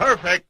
Perfect.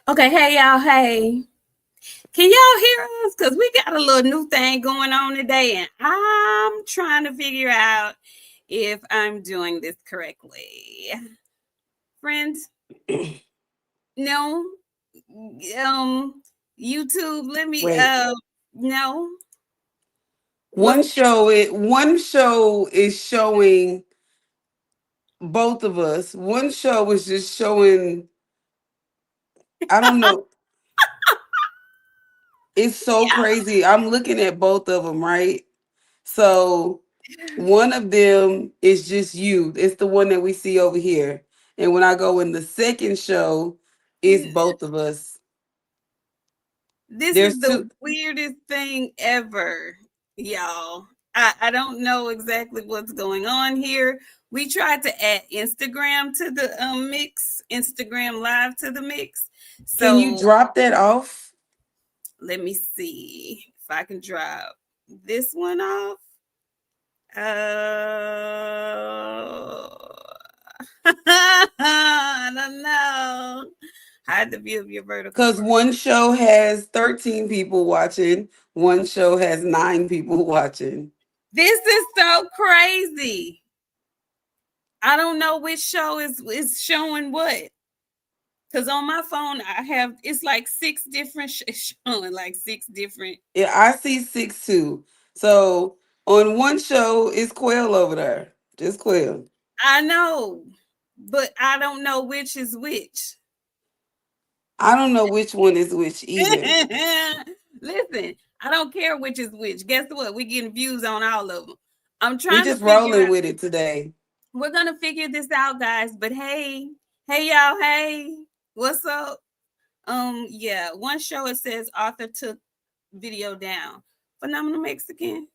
Okay, hey y'all, hey. Can y'all hear us? Because we got a little new thing going on today, and I'm trying to figure out if I'm doing this correctly. Friends, no. YouTube, let me no. One show is showing both of us. One show is just showing, I don't know. It's so crazy. I'm looking at both of them, right? So one of them is just you. It's the one that we see over here. And when I go in the second show, it's both of us. This is the weirdest thing ever, y'all. I don't know exactly what's going on here. We tried to add Instagram to the mix, Instagram Live to the mix. So can you drop that off? Let me see if I can drop this one off. I don't know. Hide the view of your vertical. Because one show has 13 people watching, one show has 9 people watching. This is so crazy. I don't know which show is showing what. Because on my phone, it's like 6 different showing, like 6 different. Yeah, I see 6 too. So on one show, it's Quail over there. Just Quail. I know, but I don't know which is which. I don't know which one is which either. Listen, I don't care which is which. Guess what? We're getting views on all of them. I'm trying We're just rolling with it today. We're gonna figure this out, guys. But hey y'all, hey, what's up? Yeah, one show it says author took video down. Phenomenal Mexican.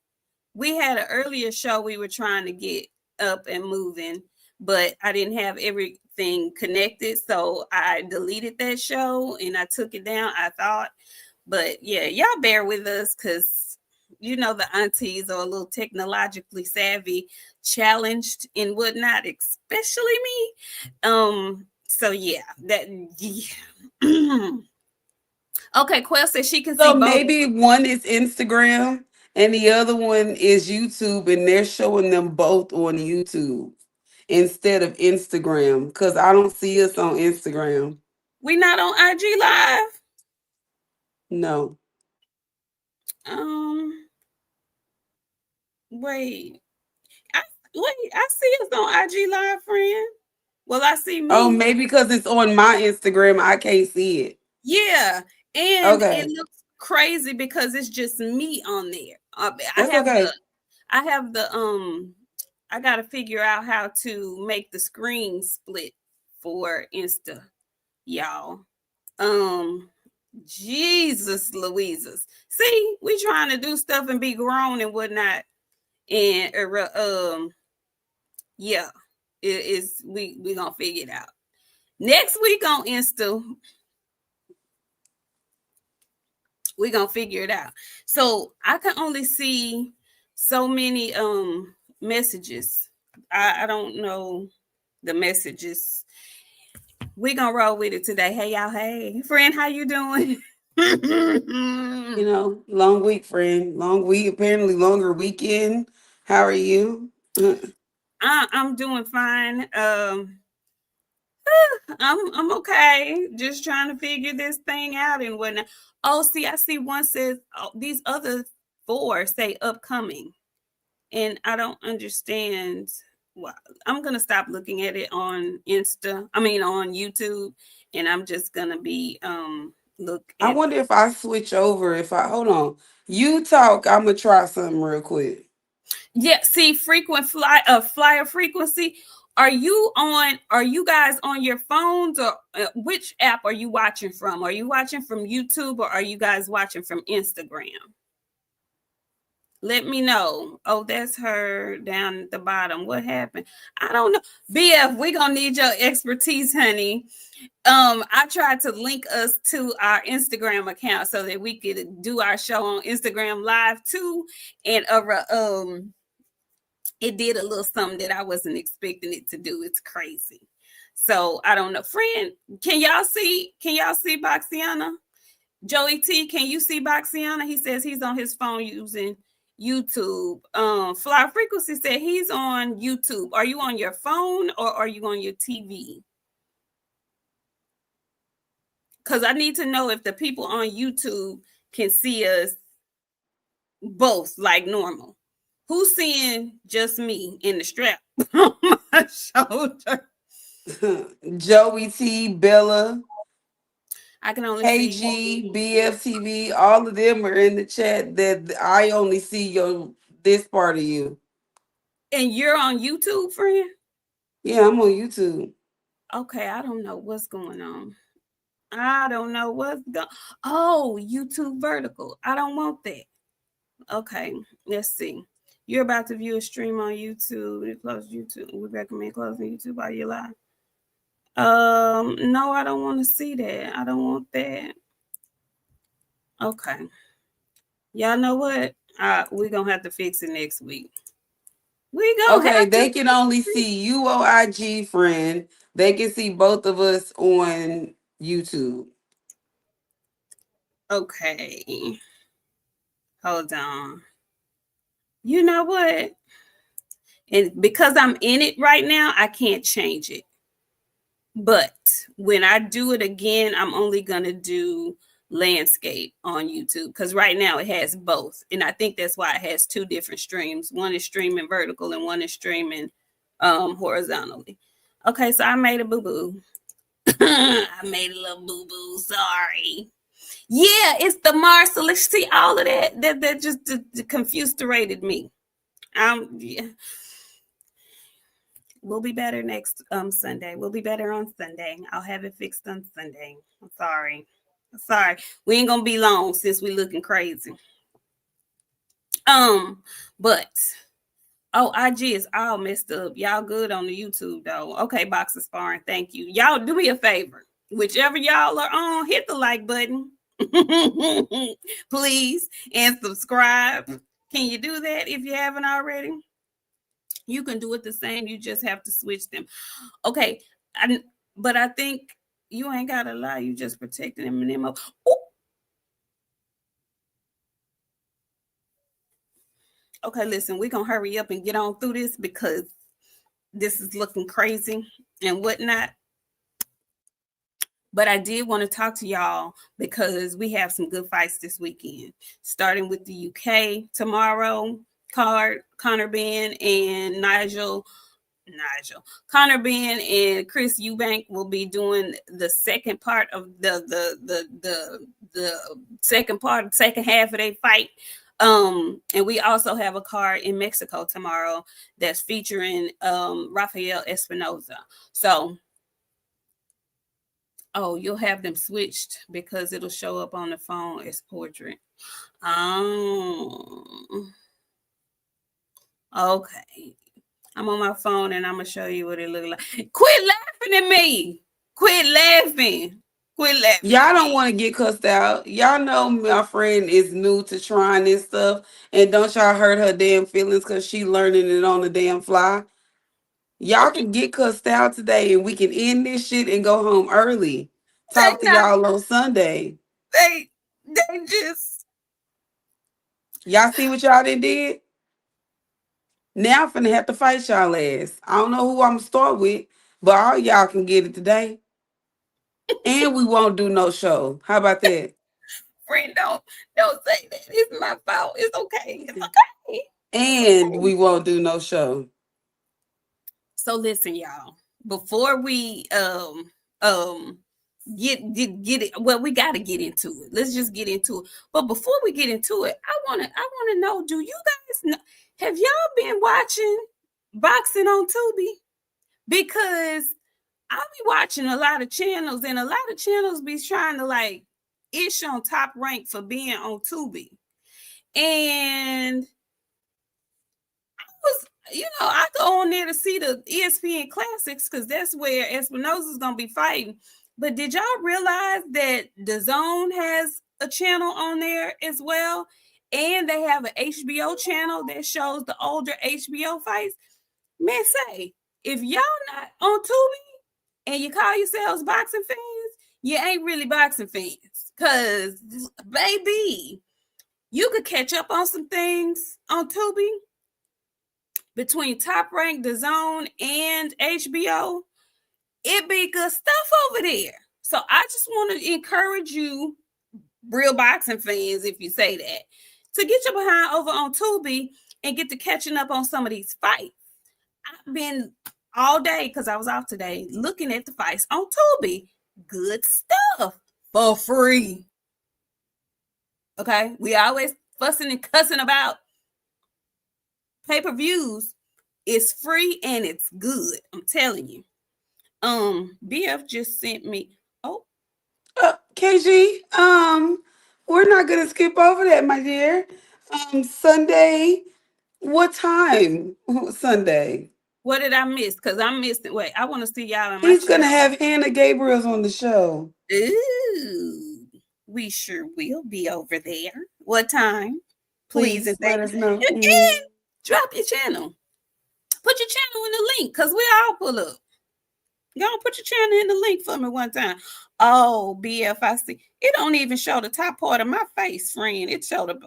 We had an earlier show we were trying to get up and moving, but I didn't have everything connected, so I deleted that show and I took it down. I thought, but yeah, y'all bear with us because you know the aunties are a little technologically savvy, challenged and whatnot, especially me. So yeah, okay, Quell says she can see both. Maybe one is Instagram and the other one is YouTube, and they're showing them both on YouTube instead of Instagram, because I don't see us on Instagram. We not on IG Live? No. Wait. I see us on IG Live, friend. Well, I see me. Oh, maybe because it's on my Instagram, I can't see it. Yeah, and it looks crazy because it's just me on there. I got to figure out how to make the screen split for Insta, y'all. Jesus Louises. See, we trying to do stuff and be grown and whatnot. And yeah, we gonna figure it out. Next week on Insta, we gonna figure it out. So I can only see so many messages. I don't know the messages. We gonna roll with it today. Hey y'all, hey. Friend, how you doing? You know, long week, friend. Long week, apparently longer weekend. How are you? I'm doing fine. I'm okay. Just trying to figure this thing out and whatnot. Oh, see, I see one says these other four say upcoming, and I don't understand. Why. I'm gonna stop looking at it on on YouTube, and I'm just gonna be look I at wonder if I switch over. If I hold on, you talk. I'm gonna try something real quick. yeah. See, frequent flyer frequency. Are you guys on your phones, or which app are you watching from? Are you watching from YouTube, or are you guys watching from Instagram? Let me know. Oh, that's her down at the bottom. What happened? I don't know. BF, we gonna need your expertise, honey. I tried to link us to our Instagram account so that we could do our show on Instagram live too. And it did a little something that I wasn't expecting it to do. It's crazy. So I don't know. Friend, can y'all see Boxiana? Joey T, can you see Boxiana? He says he's on his phone using YouTube. Fly Frequency said he's on YouTube. Are you on your phone or are you on your TV? Because I need to know if the people on YouTube can see us both like normal. Who's seeing just me in the strap on my shoulder? Joey T, Bella, I can only see, KG, BFTV, all of them are in the chat. That I only see your this part of you. and you're on YouTube, friend? Yeah, I'm on YouTube. Okay, I don't know what's going on. I don't know what's going. Oh, YouTube vertical. I don't want that. Okay, let's see. You're about to view a stream on YouTube. Close YouTube. We recommend closing YouTube while you're live. No, I don't want to see that. I don't want that. Okay, y'all know what? We're gonna have to fix it next week. We gonna Okay, have to. they can only see you on IG, friend. They can see both of us on YouTube. Okay, hold on. You know what? And because I'm in it right now, I can't change it. But when I do it again, I'm only going to do landscape on YouTube because right now it has both. And I think that's why it has two different streams. One is streaming vertical and one is streaming horizontally. Okay, so I made a boo boo. I made a little boo boo. Sorry. Yeah, it's the Mars. So let's see all of that just confused me. Yeah. We'll be better next Sunday. We'll be better on Sunday. I'll have it fixed on Sunday. I'm sorry. Sorry. We ain't gonna be long since we looking crazy. But IG is all messed up. Y'all good on the YouTube though. Okay, box of sparring. Thank you. Y'all do me a favor. Whichever y'all are on, hit the like button. Please, and subscribe. Can you do that if you haven't already? You can do it the same. You just have to switch them. Okay, but I think you ain't got to lie. You just protecting them and them. Ooh. Okay, listen, we're going to hurry up and get on through this because this is looking crazy and whatnot. But I did want to talk to y'all because we have some good fights this weekend, starting with the UK tomorrow. Connor Benn and Connor Benn and Chris Eubank will be doing the second part of the second half of their fight. And we also have a card in Mexico tomorrow that's featuring Rafael Espinoza. So you'll have them switched because it'll show up on the phone as portrait. Okay. I'm on my phone and I'm gonna show you what it look like. Quit laughing at me. Quit laughing. Quit laughing. Y'all don't want to get cussed out. Y'all know my friend is new to trying this stuff, and don't y'all hurt her damn feelings because she learning it on the damn fly. Y'all can get cussed out today and we can end this shit and go home early. They Talk to not. y'all on Sunday. They just. Y'all see what y'all did? Now I'm finna have to fight y'all ass. I don't know who I'm gonna start with, but all y'all can get it today. And we won't do no show. How about that? Friend, don't say that. It's my fault. It's okay. It's okay. It's And okay. we won't do no show. So listen, y'all. Before we get it, well, we got to get into it. Let's just get into it. But before we get into it, I wanna know. Do you guys know? Have y'all been watching boxing on Tubi? Because I'll be watching a lot of channels, and a lot of channels be trying to like ish on Top Rank for being on Tubi. And was, I go on there to see the ESPN Classics because that's where Espinoza is gonna be fighting. But did y'all realize that the Zone has a channel on there as well, and they have an HBO channel that shows the older HBO fights? Man, say if y'all not on Tubi and you call yourselves boxing fans, you ain't really boxing fans. Cause baby, you could catch up on some things on Tubi between Top Rank, The Zone, and HBO. It be good stuff over there. So I just want to encourage you, real boxing fans, if you say that, to get your behind over on Tubi and get to catching up on some of these fights. I've been all day, because I was off today, looking at the fights on Tubi. Good stuff for free. Okay? We always fussing and cussing about pay-per-views. It's free and it's good. I'm telling you. BF just sent me. Oh, KG, we're not gonna skip over that, my dear. Sunday, what time? Sunday. what did I miss? Because I missed it. Wait, I want to see y'all in my He's gonna chat. have Hannah Gabriel's on the show. Ooh, we sure will be over there. What time? Please and Please let thank you. us know. Again, drop your channel. Put your channel in the link because we all pull up. Y'all put your channel in the link for me one time. Oh, BFIC. It don't even show the top part of my face, friend. It showed the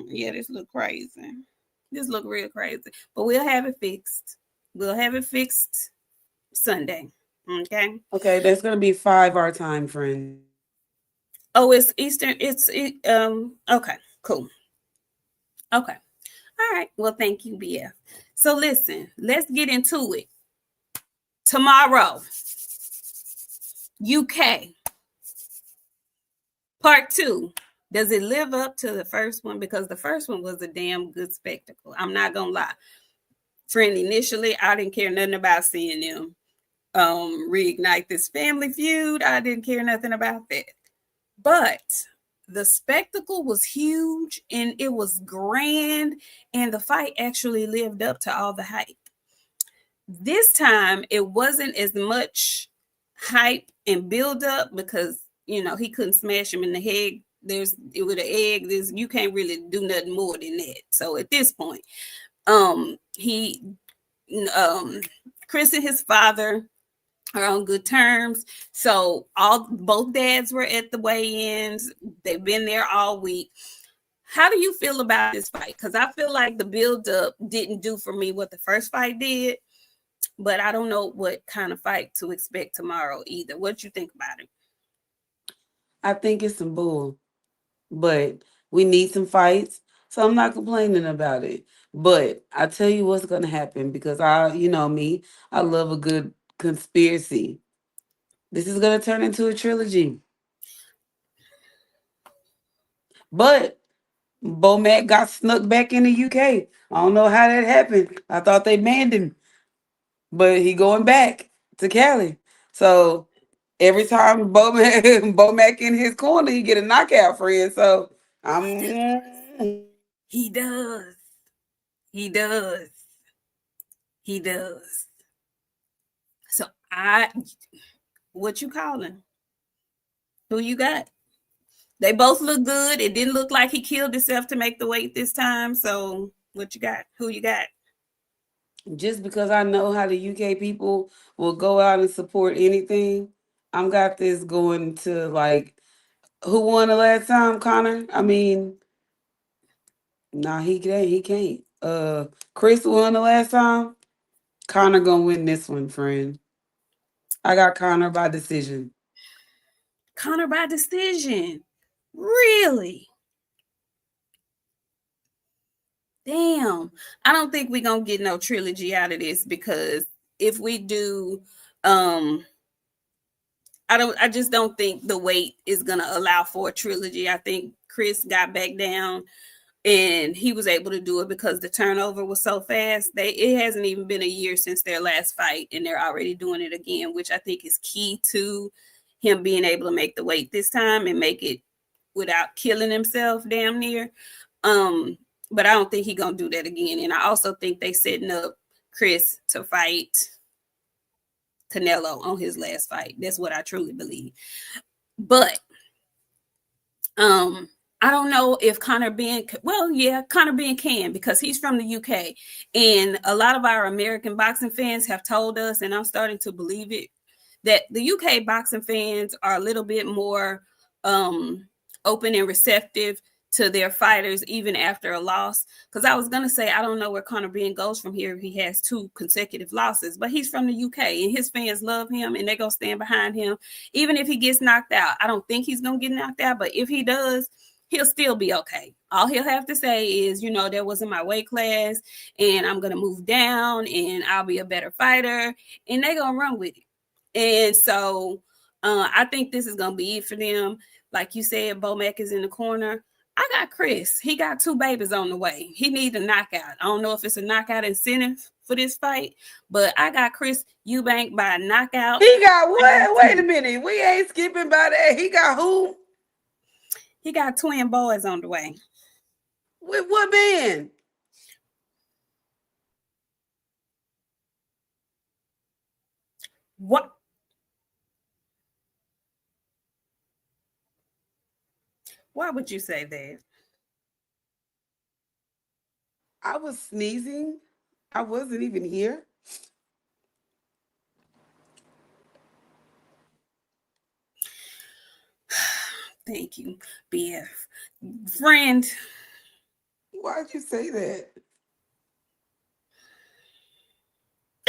yeah, this look crazy. This look real crazy. But we'll have it fixed. We'll have it fixed Sunday. Okay. Okay, that's gonna be 5 our time, friend. Oh, it's Eastern. Okay, cool. Okay. All right. Well, thank you, BF. So listen, let's get into it. Tomorrow, UK. Part 2. Does it live up to the first one? Because the first one was a damn good spectacle. I'm not gonna lie. Friend, initially, I didn't care nothing about seeing them reignite this family feud. I didn't care nothing about that. But the spectacle was huge and it was grand, and the fight actually lived up to all the hype. This time, it wasn't as much hype and build up because he couldn't smash him in the head. With an egg, you can't really do nothing more than that. So at this point, he Chris and his father are on good terms. So both dads were at the weigh-ins. They've been there all week. How do you feel about this fight? Because I feel like the build-up didn't do for me what the first fight did, but I don't know what kind of fight to expect tomorrow either. What you think about it? I think it's some bull, but we need some fights, so I'm not complaining about it. But I tell you what's gonna happen because you know me, I love a good conspiracy. This is gonna turn into a trilogy. But Bomac got snuck back in the UK. I don't know how that happened. I thought they banned him, but he going back to Cali. So every time Bomac, Bomac in his corner, he get a knockout, friend. So I'm. He does. He does. He does. So what you calling? Who you got? They both look good. It didn't look like he killed himself to make the weight this time. So what you got? Who you got? Just because I know how the UK people will go out and support anything, I'm got this going to like who won the last time, Connor? I mean, nah, he can't. He can't. Chris won the last time. Connor gonna win this one, friend. I got Connor by decision. Connor by decision. Really? Damn. I don't think we're gonna get no trilogy out of this because if we do, um, I just don't think the weight is gonna allow for a trilogy. I think Chris got back down and he was able to do it because the turnover was so fast. It hasn't even been a year since their last fight and they're already doing it again, which I think is key to him being able to make the weight this time and make it without killing himself damn near. Um, but I don't think he's gonna do that again. And I also think they setting up Chris to fight Canelo on his last fight. That's what I truly believe. But um I don't know if Conor Benn, well, yeah, Conor Benn can because he's from the UK. And a lot of our American boxing fans have told us, and I'm starting to believe it, that the UK boxing fans are a little bit more open and receptive to their fighters even after a loss. Because I was going to say, I don't know where Conor Benn goes from here if he has 2 consecutive losses, but he's from the UK and his fans love him and they're going to stand behind him. Even if he gets knocked out, I don't think he's going to get knocked out, but if he does, he'll still be okay. All he'll have to say is, that wasn't my weight class and I'm going to move down and I'll be a better fighter, and they're going to run with it. And so I think this is going to be it for them. Like you said, Bomac is in the corner. I got Chris. He got 2 babies on the way. He needs a knockout. I don't know if it's a knockout incentive for this fight, but I got Chris Eubank by knockout. He got what? Wait a minute. We ain't skipping by that. He got who? He got twin boys on the way. With what man? What? Why would you say that? I was sneezing. I wasn't even here. Thank you, BF. Friend. Why'd you say that?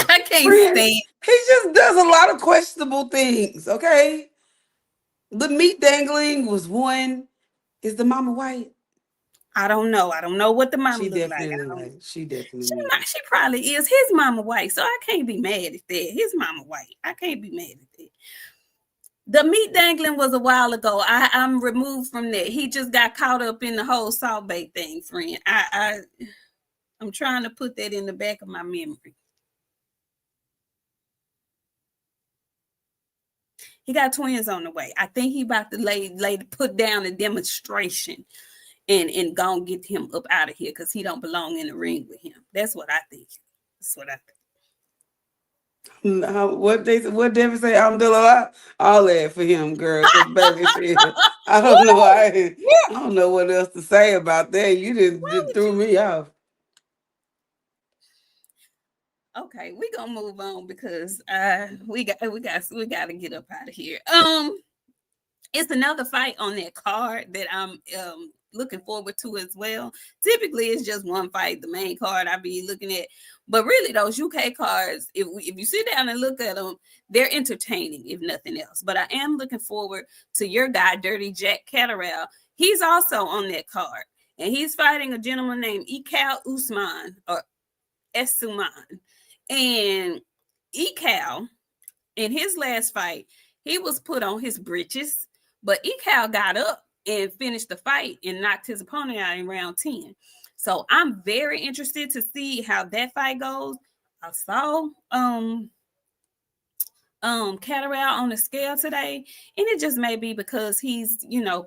I can't Friend, stand. he just does a lot of questionable things, okay? The meat dangling was one. Is the mama white? I don't know. I don't know what the mama She look like. definitely white. She definitely is. She probably is. His mama white, so I can't be mad at that. His mama white. I can't be mad at that. The meat dangling was a while ago. I'm removed from that. He just got caught up in the whole Salt Bay thing, friend. I'm trying to put that in the back of my memory. He got twins on the way. I think he about to put down a demonstration and go and get him up out of here because he don't belong in the ring with him. That's what I think. That's what I think. What David say? I'm still alive. All that for him, girl. Because baby, shit, I don't know. I don't know what else to say about that. You just threw me off. Okay, we gonna move on because we got to get up out of here. It's another fight on that card that I'm looking forward to as well. Typically, it's just one fight, the main card I be looking at. But really, those UK cards, if you sit down and look at them, they're entertaining, if nothing else. But I am looking forward to your guy, Dirty Jack Catterall. He's also on that card. And he's fighting a gentleman named Ekal Usman, or Esuman. And Ekal, in his last fight, he was put on his britches, but Ekal got up and finished the fight and knocked his opponent out in round 10. So I'm very interested to see how that fight goes. I saw Catterall on the scale today, and it just may be because he's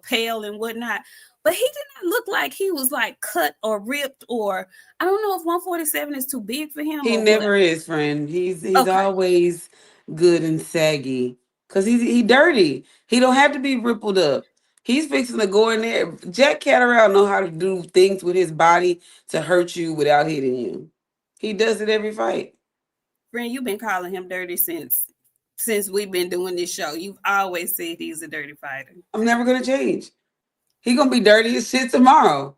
pale and whatnot, but he did not look like he was like cut or ripped, or I don't know if 147 is too big for him. He Or never what. is, friend. He's Okay. always good and saggy. Cause he dirty. He don't have to be rippled up. He's fixing to go in there. Jack Catterall know how to do things with his body to hurt you without hitting you. He does it every fight. Friend, you've been calling him dirty since we've been doing this show. You've always said he's a dirty fighter. I'm never gonna change. He gonna be dirty as shit tomorrow.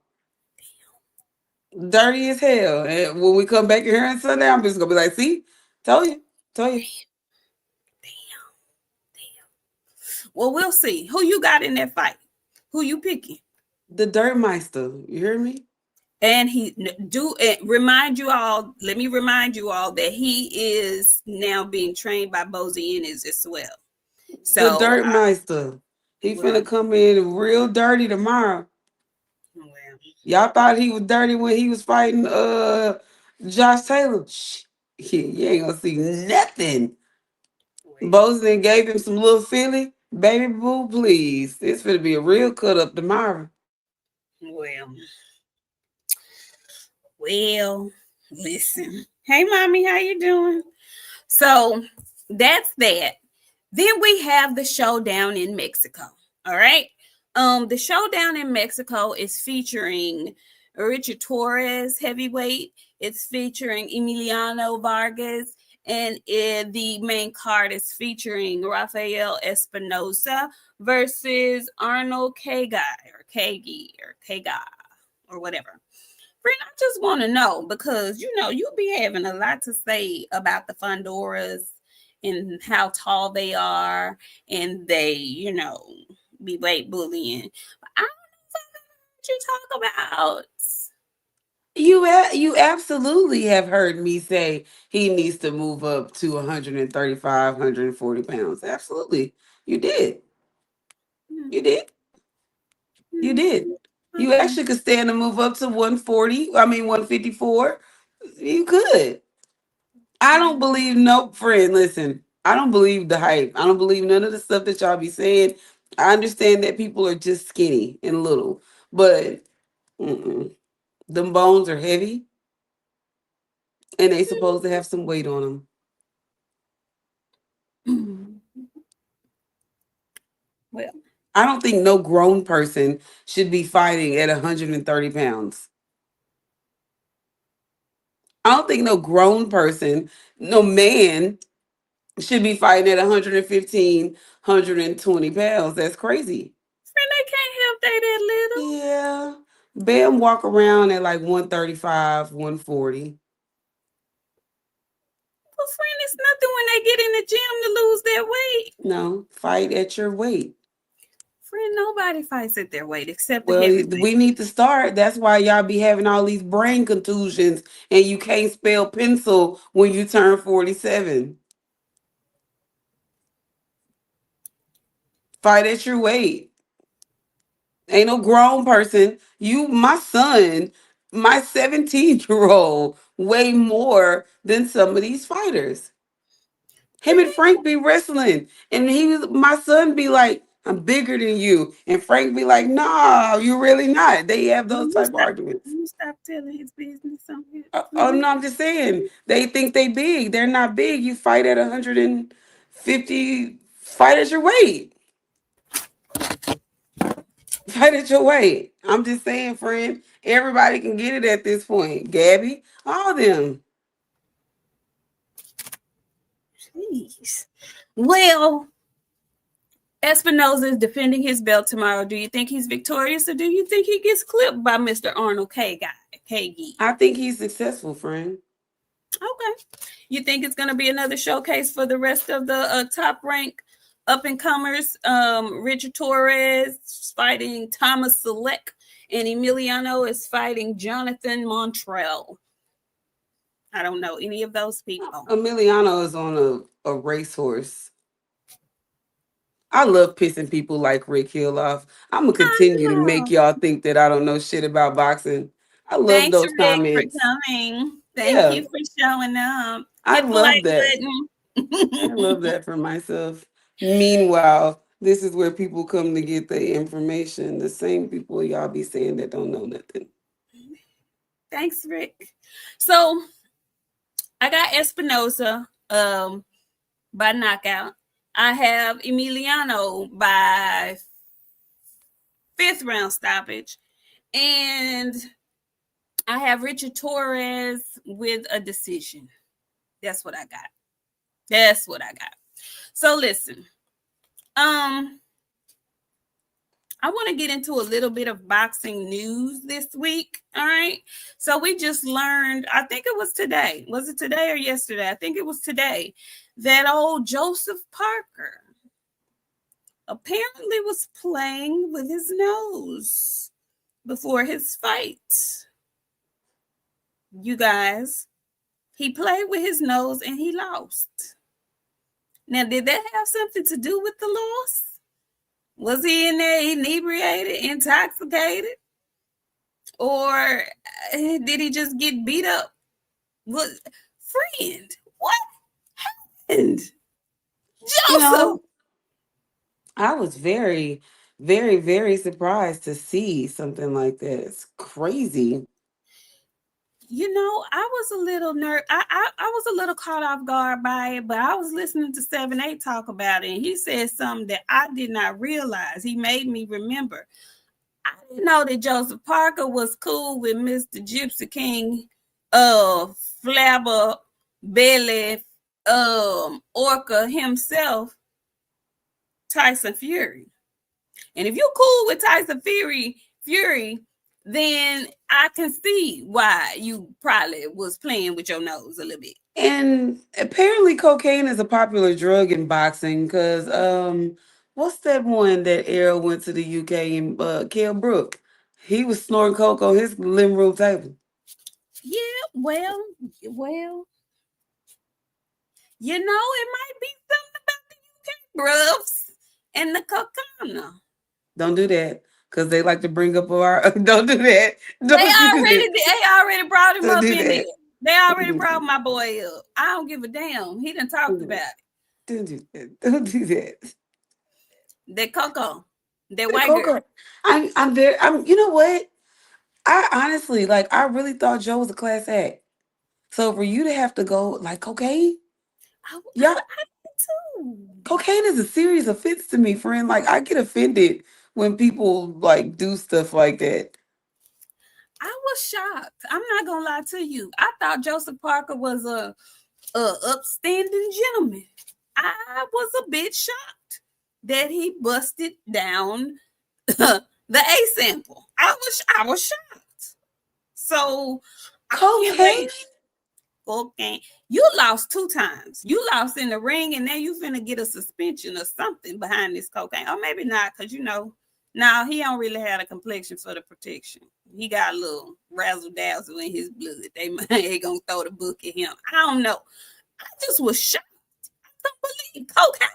Dirty as hell. And when we come back here on Sunday, I'm just gonna be like, see, told you, told you. Damn, damn. Well, we'll see. Who you got in that fight? Who you picking? The Dirt Meister. You hear me? And he do it. Remind you all. Let me remind you all that he is now being trained by Boxiana as well. The So, Dirt Meister. He well, finna come in real dirty tomorrow. well, Y'all thought he was dirty when he was fighting Josh Taylor. Shh. You ain't gonna see nothing. Bozeman gave him some little Philly. Baby boo, please. It's gonna be a real cut up tomorrow. well, well. Listen, hey, mommy, how you doing? So that's that. Then we have the showdown in Mexico. All right. The showdown in Mexico is featuring Richard Torrez, heavyweight. It's featuring Emiliano Vargas, and the main card is featuring Rafael Espinoza versus Arnold Kagi or whatever. Friend, I just want to know because you be having a lot to say about the Fondoras and how tall they are, and they, be weight bullying. But I don't know what you talk about. You absolutely have heard me say he needs to move up to 135, 140 pounds. Absolutely. You did. Hmm, You did. You did. hmm, You okay. actually could stand to move up to 140. I mean 154. You could. I don't believe no friend. Listen, I don't believe the hype. I don't believe none of the stuff that y'all be saying. I understand that people are just skinny and little, but them bones are heavy and they supposed to have some weight on them. Well, I don't think no grown person should be fighting at 130 pounds. I don't think no grown person, no man should be fighting at 115, 120 pounds. That's crazy. friend, they can't help they that little. Yeah. Bam walk around at like 135, 140. Well, friend, it's nothing when they get in the gym to lose their weight. No, fight at your weight. Friend, nobody fights at their weight except the Well, heavyweight. we need to start. That's why y'all be having all these brain contusions and you can't spell pencil when you turn 47. Fight at your weight. Ain't no grown person. My son, my 17-year-old, way more than some of these fighters. Him and Frank be wrestling, and my son be like, "I'm bigger than you," and Frank be like, "Nah, you really not." They have Will those you type of stop? arguments. Will you stop telling his business on here, Oh please? no, I'm just saying they think they big. They're not big. You fight at 150. Fight at your weight. Fight at your weight. I'm just saying, friend. Everybody can get it at this point. Gabby, all them. Jeez. Well, Espinoza is defending his belt tomorrow. Do you think he's victorious, or do you think he gets clipped by Mr. Arnold Kagi? I think he's successful, friend. Okay. You think it's going to be another showcase for the rest of the top rank up and comers? Richard Torrez fighting Thomas Selleck, and Emiliano is fighting Jonathan Montrell. I don't know any of those people. Emiliano is on a racehorse. I love pissing people like Rick Hill off. I'm gonna I continue to make know. y'all think that I don't know shit about boxing. I love Thanks, those Rick, for comments. coming. Thank Yeah, you for showing up. I Hit the love like that. I love button. that for myself. Meanwhile, this is where people come to get their information. The same people y'all be saying that don't know nothing. Thanks, Rick. So I got Espinoza by knockout. I have Emiliano by fifth round stoppage. And I have Richard Torrez with a decision. That's what I got. That's what I got. So listen, I want to get into a little bit of boxing news this week. All right. So we just learned, I think it was today. Was it today or yesterday? I think it was today that old Joseph Parker apparently was playing with his nose before his fight. You guys, he played with his nose and he lost. Now, did that have something to do with the loss? Was he in there inebriated, intoxicated? Or did he just get beat up? Friend, what happened? Joseph. I was very, very, very surprised to see something like that. It's crazy. I was a little I was a little caught off guard by it, but I was listening to 7-8 talk about it, and he said something that I did not realize. He made me remember. I didn't know that Joseph Parker was cool with Mr. Gypsy King, Flabber Belly, Orca himself, Tyson Fury. And if you're cool with Tyson Fury, then I can see why you probably was playing with your nose a little bit. And apparently cocaine is a popular drug in boxing because what's that one that Errol went to the UK and Kell Brook? He was snorting coke on his living room table. Yeah, well, it might be something about the UK brubs and the cocaine. Don't do that. Because they like to bring up our don't do that. They already brought him up in there. They already brought my boy up. I don't give a damn. He done talked about it. Don't do that. Don't do that. That Coco. That white girl. I'm you know what? I honestly I really thought Joe was a class act. So for you to have to go like cocaine, I too. Cocaine is a serious offense to me, friend. Like I get offended when people do stuff like that. I was shocked. I'm not gonna lie to you. I thought Joseph Parker was a upstanding gentleman. I was a bit shocked that he busted down the A sample. I was shocked. So Cocaine. You lost 2 times. You lost in the ring, and now you finna get a suspension or something behind this cocaine. Or maybe not, because now he don't really have a complexion for the protection. He got a little razzle dazzle in his blood. They ain't gonna throw the book at him. I don't know. I just was shocked. I don't believe cocaine.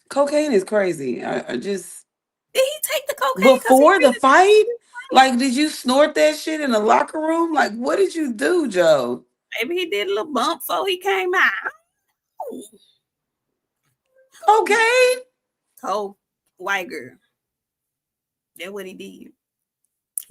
Cocaine is crazy. I just did he take the cocaine before the fight? Did you snort that shit in the locker room? What did you do, Joe? Maybe he did a little bump before he came out. Cocaine? Cold white girl. That's what he did.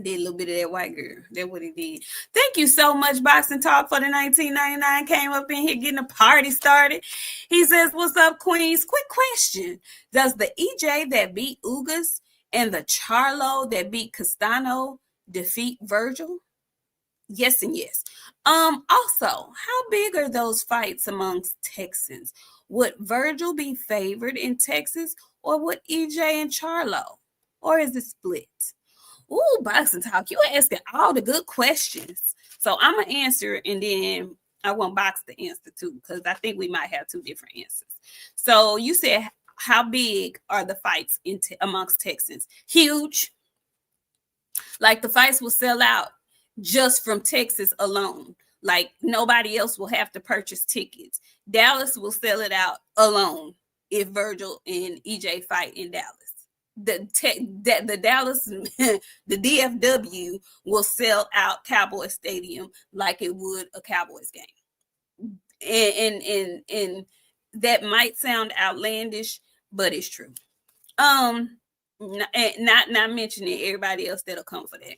Did a little bit of that white girl. That's what he did. Thank you so much, Boxing Talk, for the 1999. Came up in here getting a party started. He says, what's up, Queens? Quick question. Does the EJ that beat Ugas and the Charlo that beat Castano defeat Virgil? Yes and yes. Also, how big are those fights amongst Texans? Would Virgil be favored in Texas, or would EJ and Charlo? Or is it split? Ooh, Boxing Talk, you asking all the good questions. So I'm going to answer, and then I want Box to answer too, because I think we might have 2 different answers. So you said, how big are the fights amongst Texans? Huge. The fights will sell out just from Texas alone. Nobody else will have to purchase tickets. Dallas will sell it out alone if Virgil and EJ fight in Dallas. The Dallas, the DFW will sell out Cowboy Stadium like it would a Cowboys game. And that might sound outlandish, but it's true. Not mentioning everybody else that'll come for that.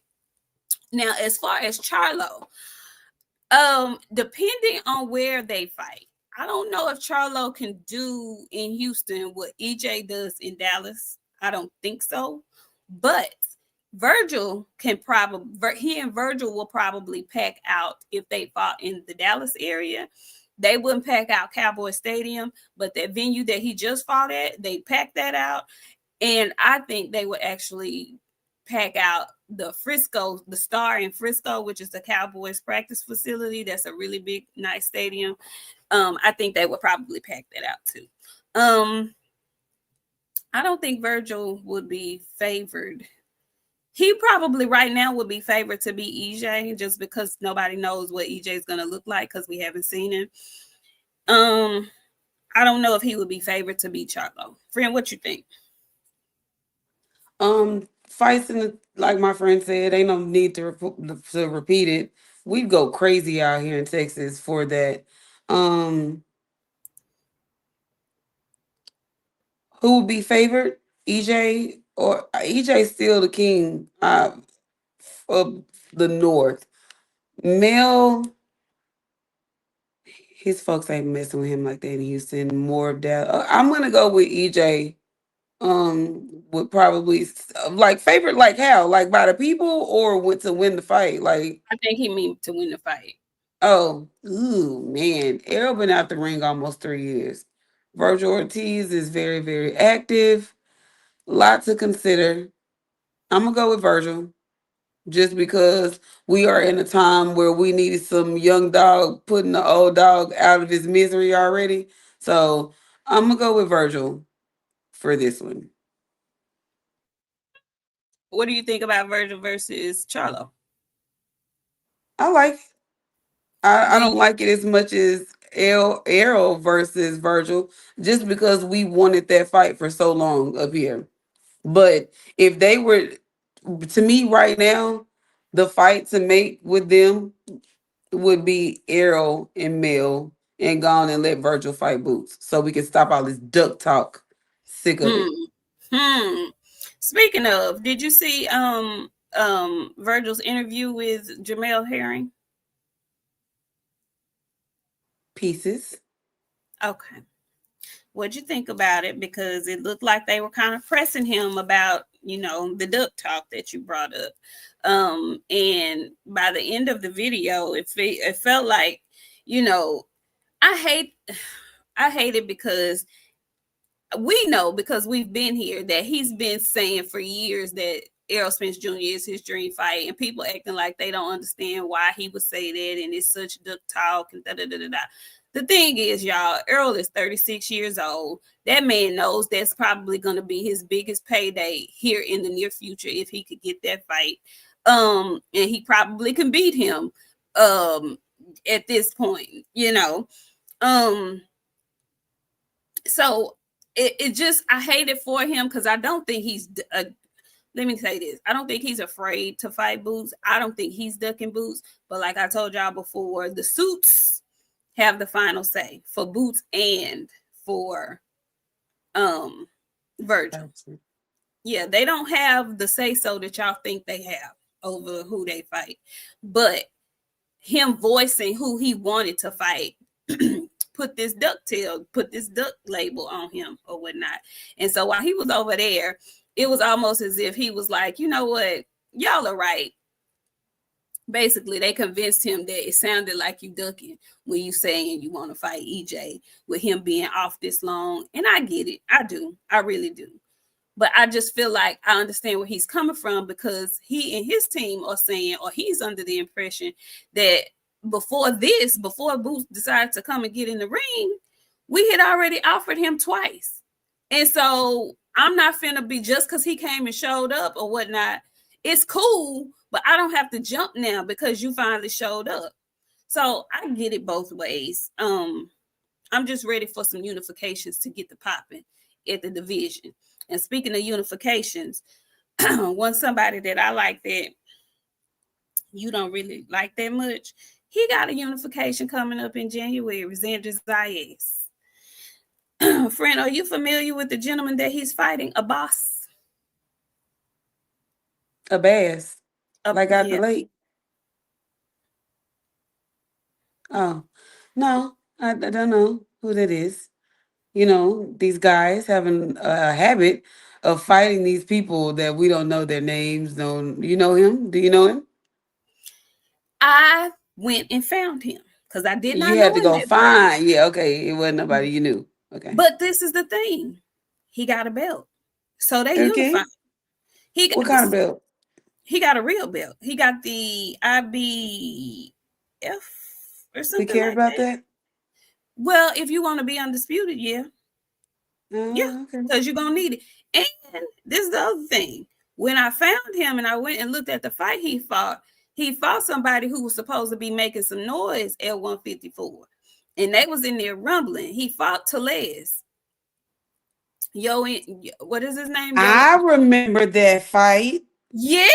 Now, as far as Charlo, depending on where they fight, I don't know if Charlo can do in Houston what EJ does in Dallas. I don't think so. But Virgil can probably he and Virgil will probably pack out if they fought in the Dallas area. They wouldn't pack out Cowboy Stadium, but that venue that he just fought at, they packed that out. And I think they would actually pack out the Frisco, the Star in Frisco, which is the Cowboys practice facility. That's a really big, nice stadium. I think they would probably pack that out too. I don't think Virgil would be favored. He probably right now would be favored to be EJ just because nobody knows what EJ is going to look like because we haven't seen him. I don't know if he would be favored to beat Charlo. Friend, what you think? Fights in the, like my friend said, ain't no need to repeat it. We go crazy out here in Texas for that. Um, who would be favored? EJ or EJ still the king of the North. Mel, his folks ain't messing with him like that in Houston. More of that. I'm gonna go with EJ. Would probably like favorite like how like by the people or went to win the fight like. I think he mean to win the fight. Oh, ooh, man. Errol been out the ring almost 3 years. Virgil Ortiz is very, very active. Lot to consider. I'm gonna go with Virgil just because we are in a time where we needed some young dog putting the old dog out of his misery already. So I'm gonna go with Virgil for this one. What do you think about Virgil versus Charlo? I like it. Do I you? don't like it as much as Errol versus Virgil, just because we wanted that fight for so long up here. But if they were, to me right now, the fight to make with them would be Errol and Mel and gone and let Virgil fight Boots so we can stop all this duck talk. Sick of it. Hmm. Hmm. Speaking of, did you see Virgil's interview with Jamel Herring? Pieces. Okay. What'd you think about it? Because it looked like they were kind of pressing him about, the duck talk that you brought up. And by the end of the video, it felt like, you know, I hate I hate it because we know because we've been here that he's been saying for years that Errol Spence Jr. is his dream fight, and people acting like they don't understand why he would say that, and it's such duck talk and da da da da da. The thing is, y'all, Errol is 36 years old. That man knows that's probably going to be his biggest payday here in the near future if he could get that fight. And he probably can beat him at this point, you know. Um, so it just I hate it for him because I don't think he's let me say this. I don't think he's afraid to fight Boots. I don't think he's ducking Boots. But like I told y'all before, the suits have the final say for Boots and for Virgil. Yeah, they don't have the say so that y'all think they have over who they fight. But him voicing who he wanted to fight put this duck label on him or whatnot. And so while he was over there, it was almost as if he was like, you know what, y'all are right. Basically, they convinced him that it sounded like you ducking when you saying you want to fight EJ with him being off this long. And I get it. I do. I really do. But I just feel like I understand where he's coming from because he and his team are saying, or he's under the impression that before Boots decided to come and get in the ring, we had already offered him twice. And so I'm not finna be just because he came and showed up or whatnot. It's cool, but I don't have to jump now because you finally showed up. So I get it both ways. I'm just ready for some unifications to get the popping at the division. And speaking of unifications, one somebody that I like that you don't really like that much, he got a unification coming up in January, Xander Zayas. Friend, are you familiar with the gentleman that he's fighting? A boss? A bass. Like out the Yeah. lake. Oh, no, I don't know who that is. You know, these guys having a habit of fighting these people that we don't know their names. Don't you know him? Do you know him? I went and found him because I did You not had know to him go at first. find. Yeah, okay. It wasn't nobody you knew. Okay. But this is the thing. He got a belt. So they unified. Okay. He got What kind of this belt? he got a real belt. He got the IBF or We something care like about that. that? Well, if you want to be undisputed, yeah. Yeah, Okay. because you're gonna need it. And this is the other thing. When I found him and I went and looked at the fight he fought somebody who was supposed to be making some noise at 154. And they was in there rumbling. He fought Torrez. Yo, what is his name? Yo, I remember that fight. yeah,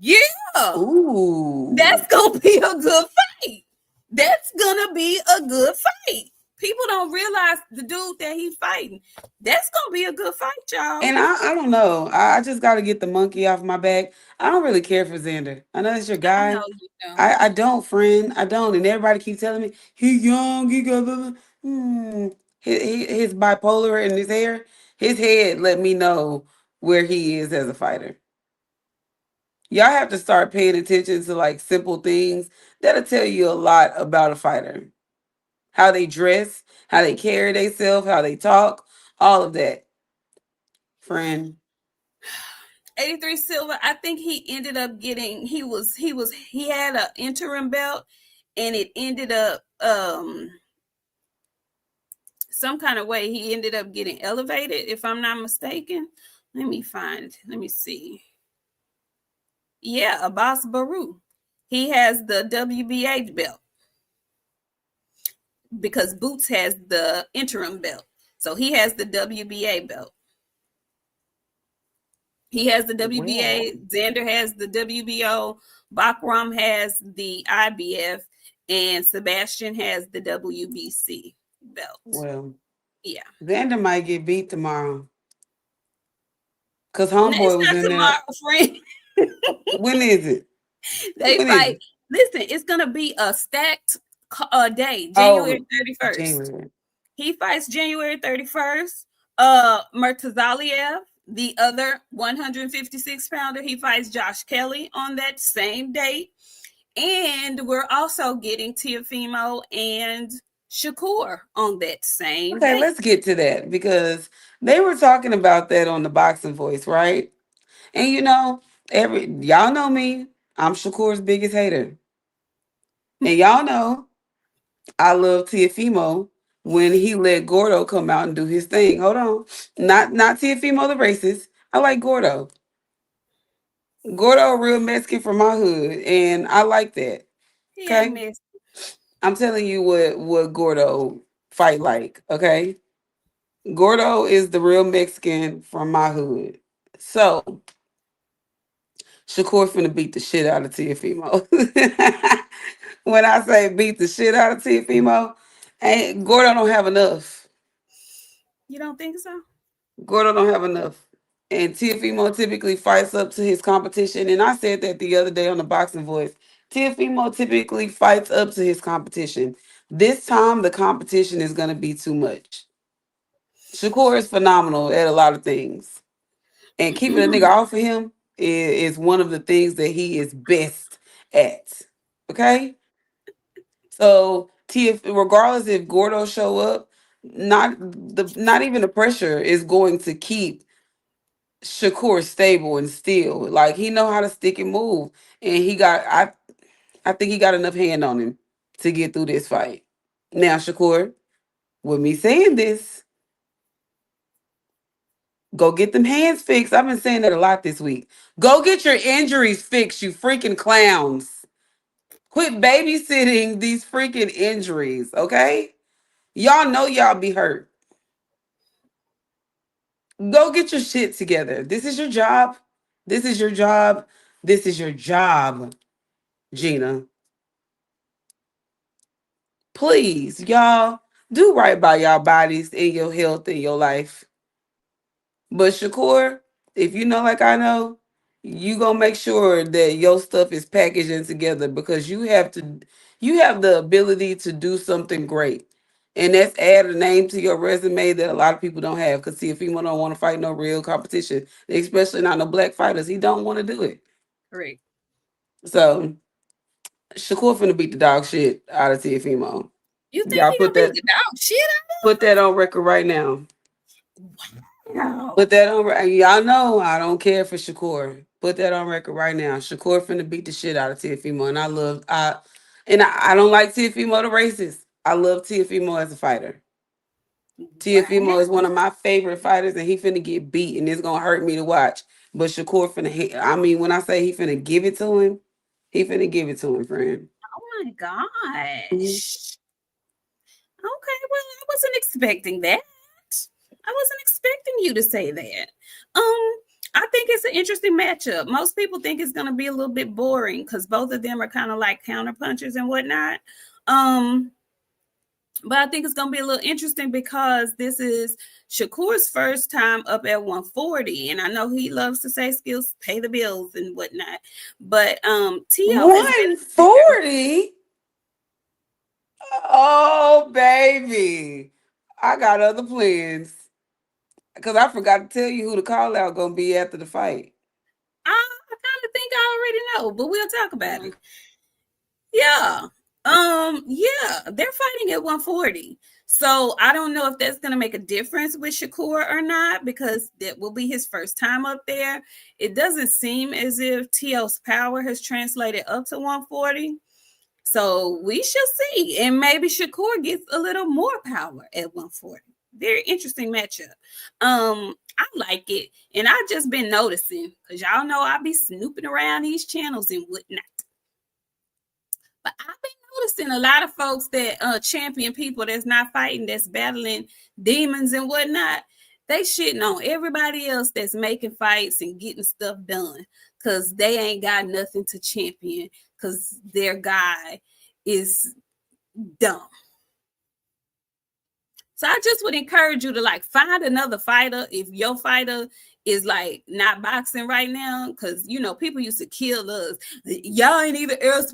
yeah. Ooh. That's gonna be a good fight. That's gonna be a good fight. People don't realize the dude that he's fighting. That's gonna be a good fight, y'all. And I don't know. I just got to get the monkey off my back. I don't really care for Xander. I know that's your I guy. know you don't. I don't, friend. I don't. And everybody keeps telling me he young. He got his bipolar in his hair. His head let me know where he is as a fighter. Y'all have to start paying attention to like simple things that'll tell you a lot about a fighter. How they dress, how they carry themselves, how they talk, all of that, friend. 83 Silver, I think he ended up getting he had an interim belt and it ended up some kind of way he ended up getting elevated, if I'm not mistaken. Let me see. Yeah, Abbas Baru. He has the WBA belt because Boots has the interim belt. So he has the WBA belt. He has the Well, WBA. Xander has the WBO. Bakram has the IBF, and Sebastian has the WBC belt. well, Yeah, Xander might get beat tomorrow because no, it's homeboy was not in there. tomorrow, friend. When is it? They When is fight. it? Listen, it's gonna be a stacked day, January Oh, 31st. January. He fights January 31st. Murtazaliev, the other 156 pounder, he fights Josh Kelly on that same date. And we're also getting Tiafimo and Shakur on that same Okay, date. let's get to that because they were talking about that on the Boxing Voice, right? And every y'all know me. I'm Shakur's biggest hater, and y'all know I love Tiafimo when he let Gordo come out and do his thing. Hold on, not Tiafimo the racist. I like Gordo. Gordo, a real Mexican from my hood, and I like that. He ain't Okay, missed. I'm telling you what Gordo fight like. Okay, Gordo is the real Mexican from my hood. So Shakur finna beat the shit out of Tiafimo. When I say beat the shit out of Tiafimo, ain't Gordo don't have enough. You don't think so? Gordo don't have enough. And Tiafimo typically fights up to his competition. And I said that the other day on the Boxing Voice. Tiafimo typically fights up to his competition. This time, the competition is going to be too much. Shakur is phenomenal at a lot of things. And keeping a nigga off of him is one of the things that he is best at. Okay? So, regardless if Gordo show up, not even the pressure is going to keep Shakur stable and still. Like he know how to stick and move. And I think he got enough hand on him to get through this fight. Now, Shakur, with me saying this, go get them hands fixed. I've been saying that a lot this week. Go get your injuries fixed, you freaking clowns. Quit babysitting these freaking injuries, okay? Y'all know y'all be hurt. Go get your shit together. This is your job. This is your job. This is your job, Gina. Please, y'all, do right by y'all bodies and your health and your life. But Shakur, if you know like I know, you gonna make sure that your stuff is packaged and together because you have the ability to do something great. And that's add a name to your resume that a lot of people don't have. Because see, if female don't want to fight no real competition, especially not no black fighters, he don't want to do it. Correct. So Shakur finna beat the dog shit out of Tiafimo. You think Y'all he gonna beat the dog shit put that on record right now. out? Wow. Put that on. Y'all know I don't care for Shakur. Put that on record right now. Shakur finna beat the shit out of Tiafimo, and I don't like Tiafimo the racist. I love Tiafimo as a fighter. Wow. Tiafimo is one of my favorite fighters, and he finna get beat, and it's gonna hurt me to watch. But Shakur finna hit. I mean, when I say he finna give it to him, he finna give it to him, friend. Oh my Mhm. gosh. Okay, well, I wasn't expecting that. I wasn't expecting you to say that. I think it's an interesting matchup. Most people think it's going to be a little bit boring because both of them are kind of like counter punchers and whatnot. Um, but I think it's going to be a little interesting because this is Shakur's first time up at 140, and I know he loves to say skills pay the bills and whatnot. But Tio has been there. 140. Oh, baby. I got other plans. Because I forgot to tell you who the call out gonna be after the fight. I kind of think I already know, but we'll talk about it. Yeah. Yeah, they're fighting at 140. So I don't know if that's gonna make a difference with Shakur or not, because that will be his first time up there. It doesn't seem as if TL's power has translated up to 140. So we shall see. And maybe Shakur gets a little more power at 140. Very interesting matchup. I like it. And I've just been noticing, because y'all know I be snooping around these channels and whatnot. But I've been noticing a lot of folks that champion people that's not fighting, that's battling demons and whatnot. They shitting on everybody else that's making fights and getting stuff done because they ain't got nothing to champion because their guy is dumb. So I just would encourage you to like find another fighter if your fighter is like not boxing right now, because you know people used to kill us. Y'all ain't even Earl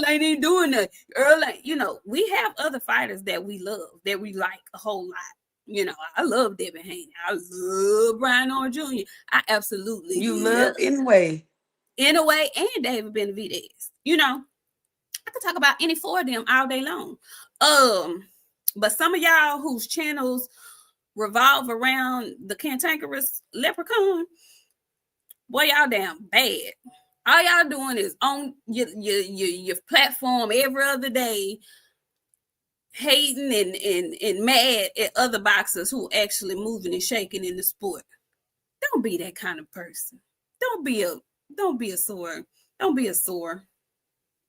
ain't even doing that. Earl ain't, you know, we have other fighters that we love, that we like a whole lot. You know, I love Devin Haney. I love Brian Orange Jr. I absolutely You love love anyway. Inouye and David Benavidez. You know, I could talk about any four of them all day long. But some of y'all whose channels revolve around the cantankerous leprechaun, boy, y'all damn bad. All y'all doing is on your platform every other day, hating and mad at other boxers who actually moving and shaking in the sport. Don't be that kind of person. Don't be a don't be a sore. Don't be a sore.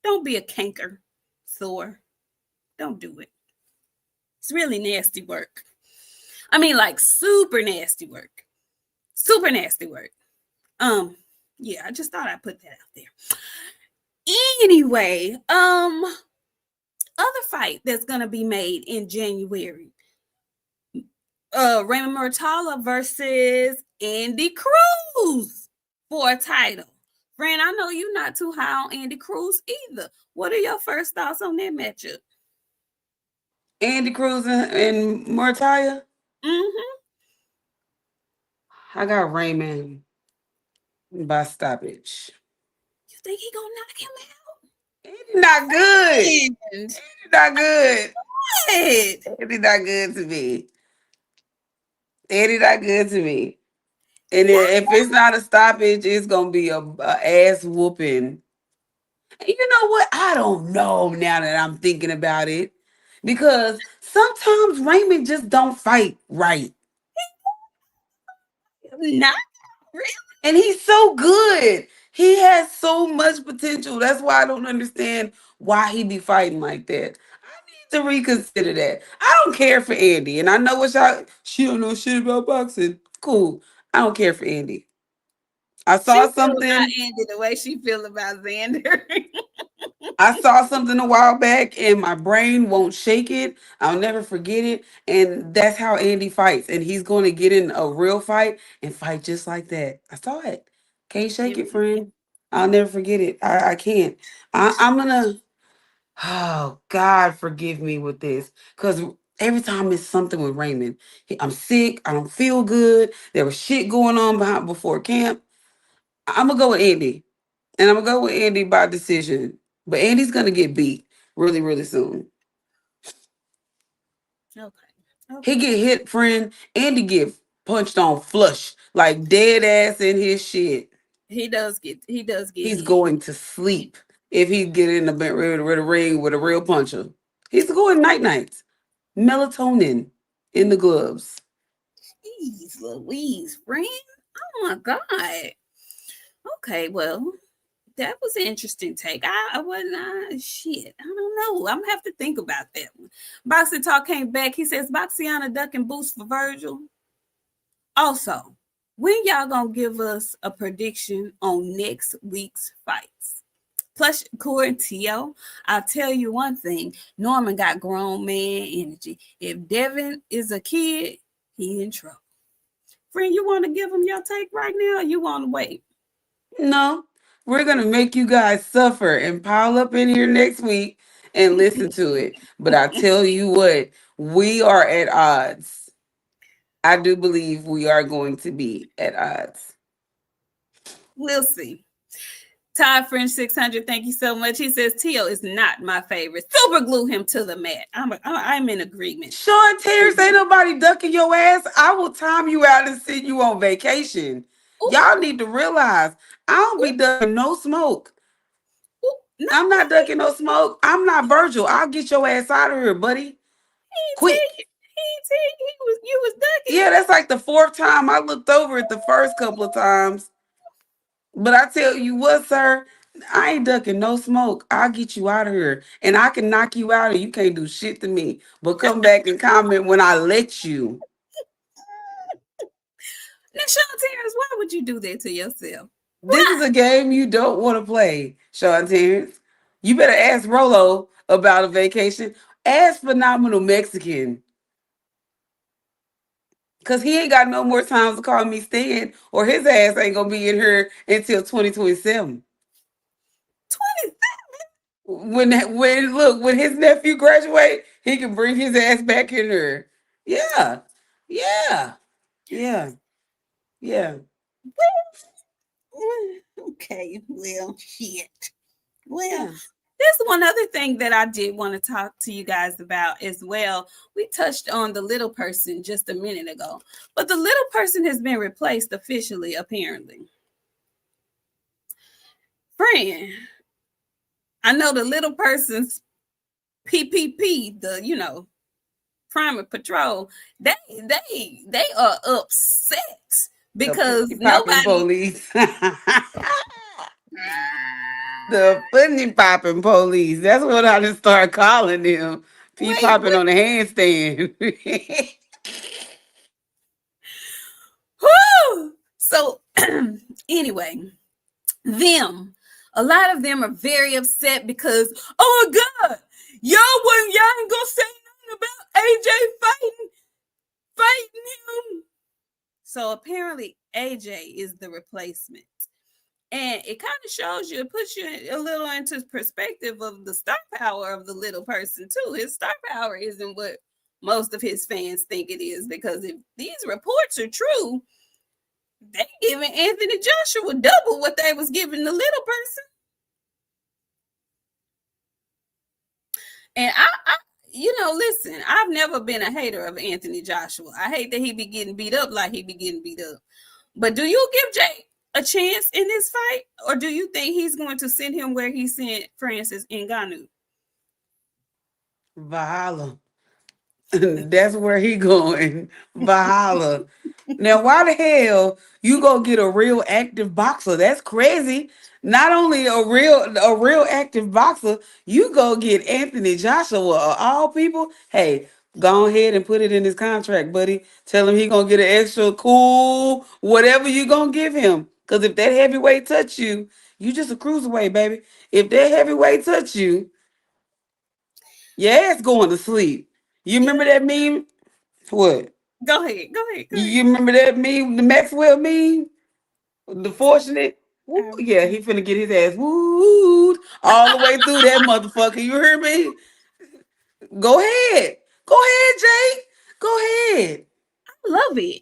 Don't be a canker sore. Don't do it. It's really nasty work. I mean, like super nasty work. Super nasty work. Yeah, I just thought I'd put that out there. Anyway, other fight that's gonna be made in January. Raymond Murtala versus Andy Cruz for a title. Friend, I know you're not too high on Andy Cruz either. What are your first thoughts on that matchup? Andy Cruz and Mortaia. Mm-hmm. I got Raymond by stoppage. You think he gonna knock him Andy not good. out? Andy not good. What? Andy not good to me. Eddie not good to me. And Yeah. then if it's not a stoppage, it's gonna be a ass whooping. And you know what? I don't know now that I'm thinking about it. Because sometimes Raymond just don't fight right. Not really. And he's so good. He has so much potential. That's why I don't understand why he be fighting like that. I need to reconsider that. I don't care for Andy. And I know what y'all, she don't know shit about boxing. Cool. I don't care for Andy. I She saw feel about something. Andy the way she feel about Xander. I saw something a while back and my brain won't shake it. I'll never forget it. And that's how Andy fights. And he's going to get in a real fight and fight just like that. I saw it. Can't shake it, friend. I'll never forget it. I can't. I'm gonna. Oh, God, forgive me with this. Because every time it's something with Raymond, I'm sick. I don't feel good. There was shit going on behind before camp. I'm going to go with Andy. And I'm going to go with Andy by decision. But Andy's going to get beat really, really soon. Okay. He Okay. get hit, friend. Andy get punched on flush. Like dead ass in his shit. He does get He's hit. going to sleep if he get in the ring with a real puncher. He's going night nights. Melatonin in the gloves. Jeez Louise, friend. Oh my God. Okay, well, that was an interesting take. I wasn't shit. I don't know. I'm gonna have to think about that one. Boxer Talk came back. He says Boxiana ducking boost for Virgil. Also, when y'all gonna give us a prediction on next week's fights? Plus, Core and T.O., I'll tell you one thing. Norman got grown man energy. If Devin is a kid, he in trouble. Friend, you want to give him your take right now or you want to wait? No, we're gonna make you guys suffer and pile up in here next week and listen to it. But I tell you what, we are at odds. I do believe we are going to be at odds. We'll see. Todd French 600, thank you so much. He says Tio is not my favorite. Super glue him to the mat. I'm in agreement. Sean Terrence, ain't nobody ducking your ass. I will time you out and send you on vacation. Ooh, Y'all need to realize I don't be ooh, ducking no smoke. ooh. No, I'm not ducking no smoke. I'm not Virgil. I'll get your ass out of here, buddy. he ain't tell Quick. you. He ain't tell you was ducking. Yeah, that's like the fourth time. I looked over it the first couple of times. But I tell you what, sir, I ain't ducking no smoke. I'll get you out of here. And I can knock you out and you can't do shit to me. But come back and comment when I let you. Now, Sean Terrence, why would you do that to yourself? This is Why? a game you don't want to play, Sean Terrence. You better ask Rolo about a vacation. Ask Phenomenal Mexican. Cause he ain't got no more times to call me Stan, or his ass ain't gonna be in here until 2027. 20. When his nephew graduate, he can bring his ass back in here. Yeah, yeah, yeah, yeah, Okay, well, shit. Well, yeah. there's one other thing that I did want to talk to you guys about as well. We touched on the little person just a minute ago, but the little person has been replaced officially, apparently. Friend, I know the little person's PPP, the Private Patrol. They are upset The because pussy popping nobody. police. The pussy popping police. That's what I just start calling them. Pee Wait, popping what? on the handstand. Whew! So anyway, them. A lot of them are very upset because, oh my God, y'all ain't gonna say nothing about AJ fighting him. So apparently AJ is the replacement. And it kind of shows you, it puts you a little into perspective of the star power of the little person too. His star power isn't what most of his fans think it is, because if these reports are true, they giving Anthony Joshua double what they was giving the little person. And listen, I've never been a hater of Anthony Joshua. I hate that he be getting beat up like he be getting beat up. But do you give Jake a chance in this fight, or do you think he's going to send him where he sent Francis Ngannou? Valhalla. That's where he going. Valhalla. Now, why the hell you go get a real active boxer? That's crazy. Not only a real active boxer, you go get Anthony Joshua of all people. Hey, go ahead and put it in his contract, buddy. Tell him he gonna get an extra cool whatever you gonna give him. Cause if that heavyweight touch you, you just a cruiserweight, baby. If that heavyweight touch you, your ass going to sleep. You You remember that meme? What? go ahead, go ahead, go ahead. You remember that meme, the Maxwell meme? The fortunate? Ooh, yeah, he finna get his ass wooed all the way through that motherfucker. You hear me? Go ahead. Go ahead, Jake. Go ahead. Love it.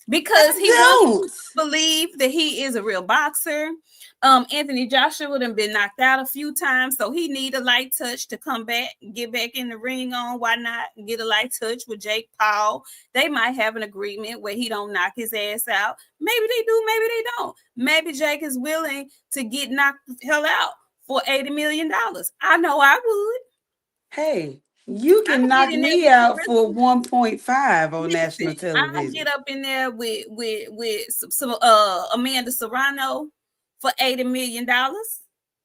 Because he wants I to believe that he is a real boxer. Anthony Joshua would have been knocked out a few times, so he need a light touch to come back, get back in the ring on. Why not get a light touch with Jake Paul? They might have an agreement where he don't knock his ass out. Maybe they do, maybe they don't. Maybe Jake is willing to get knocked the hell out for $80 million. I know I would. Hey, you I can get knock in there me with out for Clarissa. 1.5 on Listen, national I television. get up in there with some Amanda Serrano for $80 million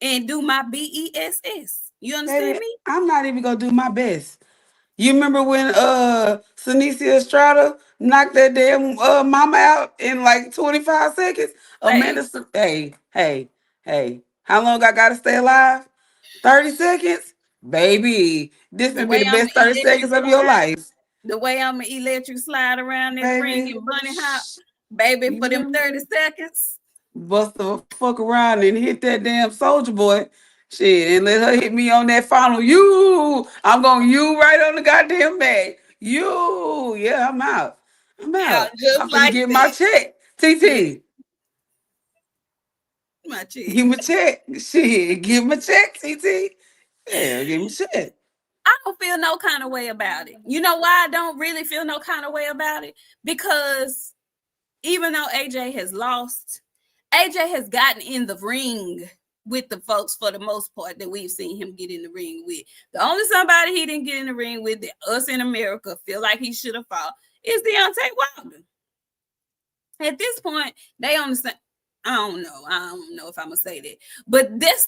and do my BESS. You understand Baby, me? I'm not even gonna do my best. You remember when Sanicia Estrada knocked that damn mama out in like 25 seconds? Hey, Hey. How long I gotta stay alive? 30 seconds? Baby, this the would be way the I'm best 30 electric seconds of your slide, life. the way I'm electric slide around that ring Baby. and bunny hop, Shh. baby, You for them hear 30 me? seconds. Bust the fuck around and hit that damn soldier boy. Shit, and let her hit me on that final. I'm gonna you right on the goddamn bag. Yeah, I'm out. I'm Out out. just I'm finna like get my that. check. Yeah, TT, my chick. give me a check. Shit, give me a check, TT. Yeah, give me a check. I don't feel no kind of way about it. You know why I don't really feel no kind of way about it? Because even though AJ has lost, AJ has gotten in the ring with the folks for the most part that we've seen him get in the ring with. The only somebody he didn't get in the ring with that us in America feel like he should have fought is Deontay Wilder. At this point, they understand. I don't know. I don't know if I'm gonna say that, but that's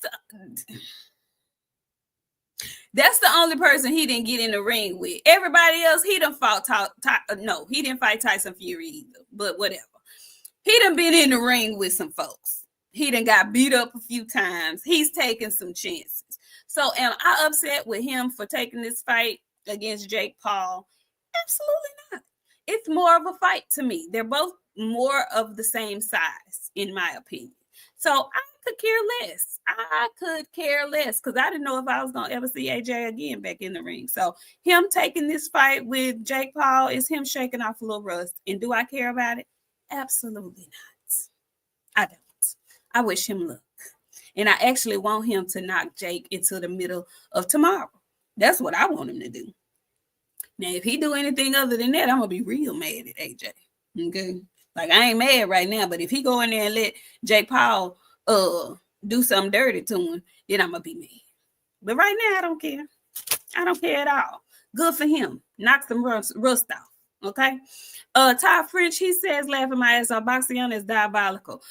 the only person he didn't get in the ring with. Everybody else, he done fought. No, he didn't fight Tyson Fury either. But whatever. He done been in the ring with some folks. He done got beat up a few times. He's taken some chances. So am I upset with him for taking this fight against Jake Paul? Absolutely not. It's more of a fight to me. They're both more of the same size, in my opinion. So I could care less. I could care less because I didn't know if I was going to ever see AJ again back in the ring. So him taking this fight with Jake Paul is him shaking off a little rust. And do I care about it? Absolutely not. I don't. I wish him luck. And I actually want him to knock Jake into the middle of tomorrow. That's what I want him to do. Now, if he do anything other than that, I'm gonna be real mad at AJ. Okay. Like I ain't mad right now, but if he go in there and let Jake Paul do something dirty to him, then I'm gonna be mad. But right now, I don't care. I don't care at all. Good for him. Knock some rust off. Okay. Ty French, he says, laughing my ass off. Boxiana is diabolical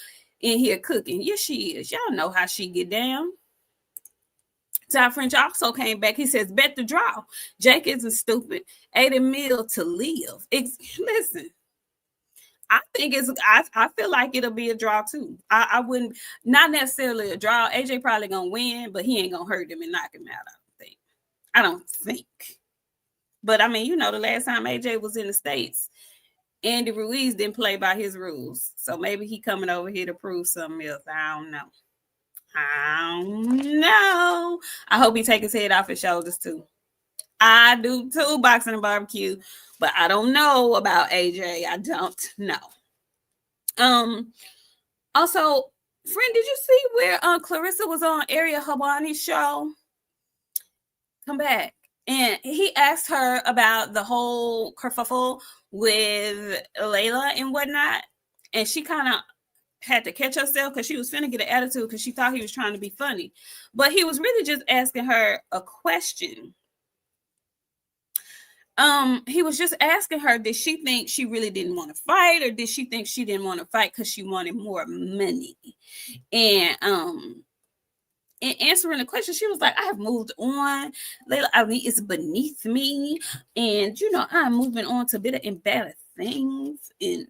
in here cooking. Yes, she is. Y'all know how she get down. Ty French also came back. He says, bet the draw. Jake isn't stupid. 80 mil to live. Listen, I think I feel like it'll be a draw too. I wouldn't, not necessarily a draw. AJ probably gonna win, but he ain't gonna hurt him and knock him out. I don't think. But I mean, the last time AJ was in the States, Andy Ruiz didn't play by his rules. So maybe he coming over here to prove something else. I don't know. I hope he take his head off his shoulders too. I do too, boxing and barbecue, but I don't know about AJ. I don't know. Also, friend, did you see where Clarissa was on Ariel Habani's show? Come back. And he asked her about the whole kerfuffle with Layla and whatnot. And she kind of had to catch herself because she was finna get an attitude because she thought he was trying to be funny. But he was really just asking her a question. He was just asking her, did she think she really didn't want to fight, or did she think she didn't want to fight because she wanted more money? And in answering the question, she was like, I have moved on. Layla, I mean, it's beneath me. And, I'm moving on to better and better things and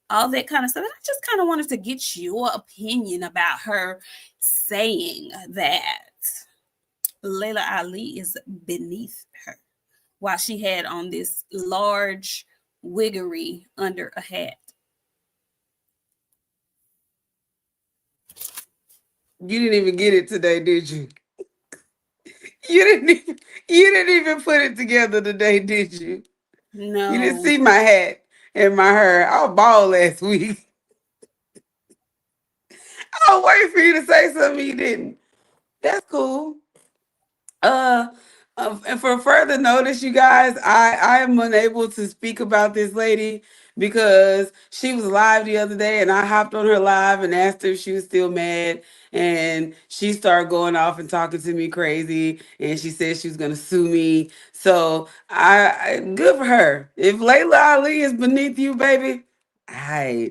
all that kind of stuff. And I just kind of wanted to get your opinion about her saying that Layla Ali is beneath her while she had on this large wiggery under a hat. You didn't even get it today, did you? You didn't even, you didn't even put it together today, did you? You didn't No. see my hat and my hair. I was bald last week. I was waiting for you to say something you didn't. That's cool. Uh, and for further notice, you guys, I am unable to speak about this lady because she was live the other day, and I hopped on her live and asked her if she was still mad, and she started going off and talking to me crazy, and she said she was gonna sue me. So good for her. If Layla Ali is beneath you, baby, I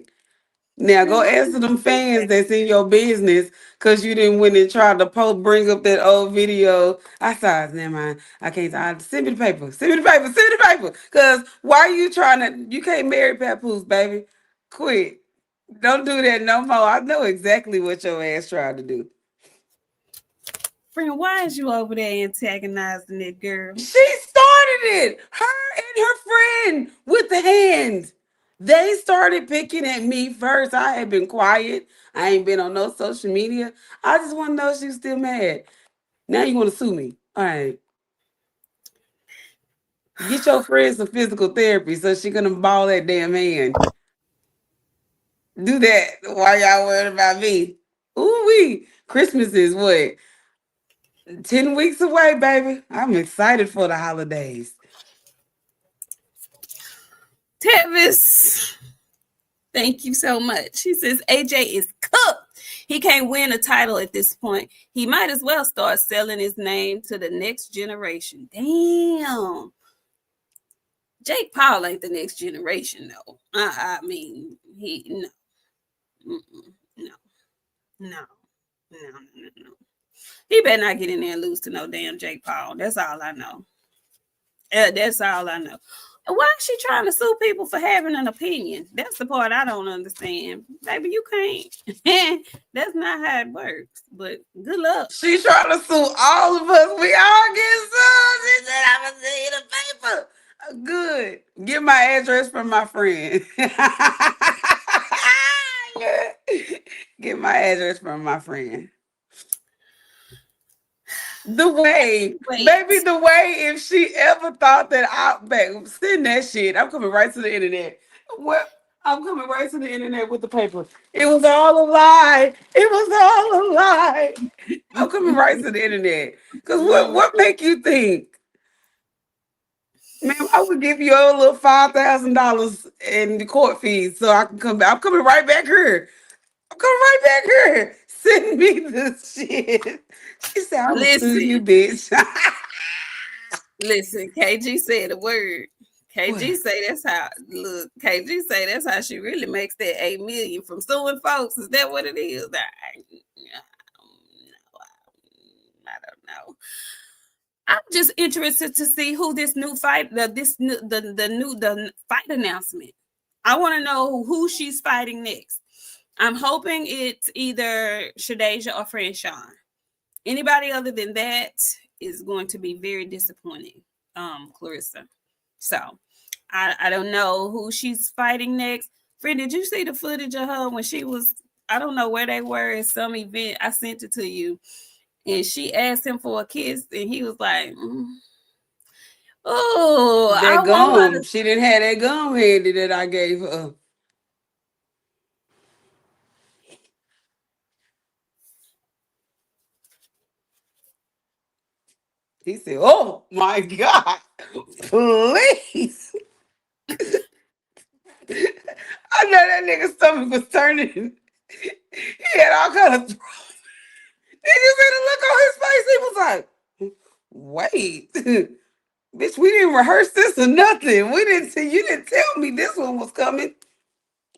now Friend, go why answer would them you do fans that? that's in your business because you didn't win and try to bring up that old video. I saw it. Never mind. I can't. Send me the paper. Send me the paper. Send me the paper. Because why are you trying to? You can't marry Papoose, baby. Quit. Don't do that no more. I know exactly what your ass tried to do. Friend, why is you over there antagonizing that girl? She started it. Her and her friend with the hands. They started picking at me first. I had been quiet. I ain't been on no social media. I just want to know if she was still mad. Now you want to sue me. All right. Get your friend some physical therapy so she gonna ball that damn hand. Do that while y'all worried about me. Ooh wee. Christmas is what? 10 weeks away, baby. I'm excited for the holidays. Tevis, thank you so much. He says AJ is cooked. He can't win a title at this point. He might as well start selling his name to the next generation. Damn. Jake Paul ain't the next generation, though. I mean, he no, no, no, no. He better not get in there and lose to no damn Jake Paul. That's all I know. That's all I know. Why is she trying to sue people for having an opinion? That's the part I don't understand. Baby, you can't. That's not how it works. But good luck. She trying to sue all of us. We all get sued. She said, I'm going to send you the paper. Good. Get my address from my friend. Get my address from my friend. The way, Wait. baby, the way, if she ever thought that send that shit, I'm coming right to the internet. What? I'm coming right to the internet with the paper. It was all a lie. It was all a lie. I'm coming right to the internet. Cause what make you think? Ma'am, I would give you a little $5,000 in the court fees so I can come back. I'm coming right back here. I'm coming right back here. Send me the shit. She said, I'm gonna sue you, Listen, bitch. listen. KG said a word. KG What? say that's how. Look, KG say that's how she really makes that 8 million from suing folks. Is that what it is? I don't know. I'm just interested to see who this new fight, the fight announcement. I want to know who she's fighting next. I'm hoping it's either Shadeja or Fran Sean. Anybody other than that is going to be very disappointing, Clarissa. So I don't know who she's fighting next. Friend, did you see the footage of her when she was? I don't know where they were at some event. I sent it to you, and she asked him for a kiss, and he was like, "Oh, I That want her gum. to." She didn't have that gum handy that I gave her. He said, oh my God, please. I know that nigga's stomach was turning. He had all kind of. Did you see the look on his face? He was like, wait, bitch, we didn't rehearse this or nothing. We didn't see, you didn't tell me this one was coming.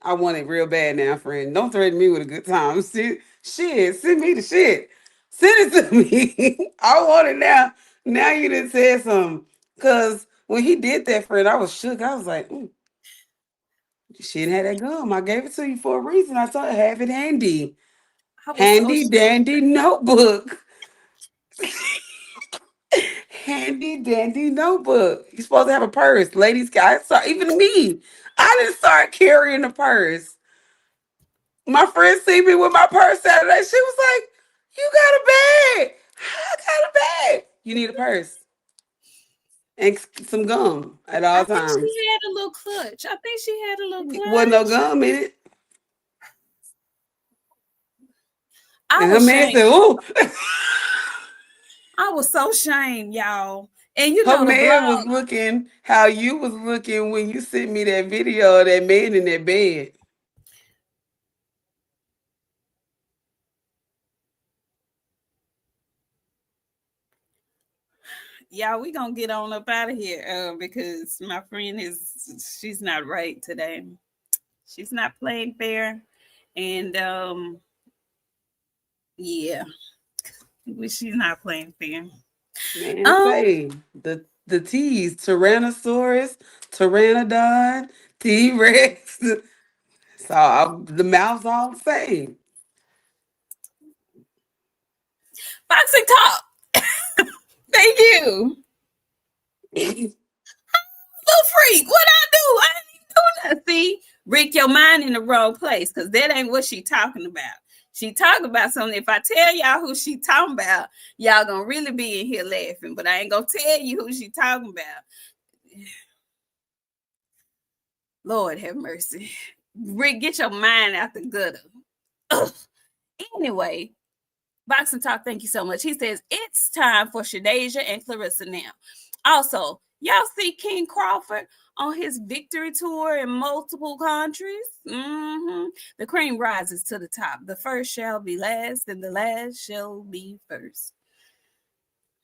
I want it real bad now, friend. Don't threaten me with a good time. Shit, send me the shit. Send it to me. I want it now. Now you didn't say something. Cause when he did that, friend, I was shook. I was like, she didn't have that gum. I gave it to you for a reason. I thought have it handy. I was so Handy dandy notebook. Handy dandy notebook. You're supposed to have a purse. Ladies, guys, so even me. I didn't start carrying a purse. My friend see me with my purse Saturday. She was like, You got a bag. I got a bag. You need a purse and some gum at I all think she times. had a little clutch. I think she had a little Wasn't no clutch. gum in it. I And her was man shamed. said, "Ooh." I was so shamed, y'all. And you Her know the man was blog. looking how you was looking when you sent me that video of that man in that bed. Y'all, we gonna get on up out of here because my friend she's not right today. She's not playing fair. And yeah, she's not playing fair. Man, Um, say the T's, Tyrannosaurus, Pteranodon, T Rex. So the mouth's all the same. boxing talk. Thank you. Little freak. What I do? I didn't even do nothing. See, Rick, your mind in the wrong place because that ain't what she talking about. She talking about something. If I tell y'all who she talking about, y'all gonna really be in here laughing. But I ain't gonna tell you who she talking about. Lord have mercy. Rick, get your mind out the gutter. Ugh. Anyway, Boxing Talk, thank you so much. He says it's time for Shadeja and Clarissa now. Also, y'all see King Crawford on his victory tour in multiple countries? Mm-hmm. The cream rises to the top. The first shall be last, and the last shall be first.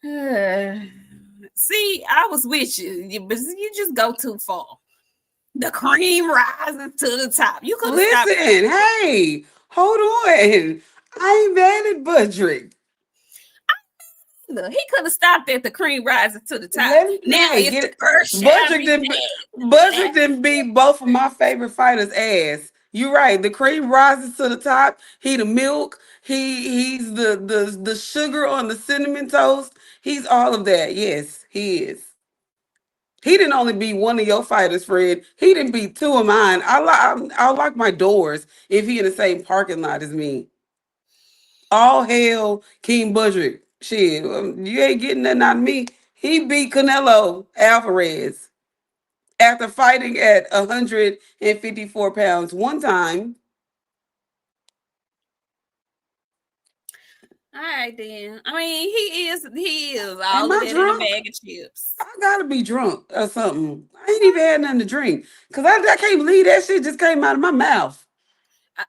See, I was with you, but you just go too far. The cream rises to the top. You could have stopped. Listen, hey, hold on. I ain't mad at Budrick. He could have stopped at the cream rising to the top. Let him, Now hey, it's get the it. first shall be Budrick last. didn't beat both of my favorite fighters' ass. You're right. The cream rises to the top. He the milk. He's the sugar on the cinnamon toast. He's all of that. Yes, he is. He didn't only beat one of your fighters, Fred. He didn't beat two of mine. I lock my doors if he in the same parking lot as me. All hail King Budrick. Shit, you ain't getting nothing out of me. He beat Canelo Alvarez after fighting at 154 pounds one time. All right then. I mean, he is Am all of I that in a drunk? bag of chips. I gotta be drunk or something. I ain't even had nothing to drink. Cause I can't believe that shit just came out of my mouth. I,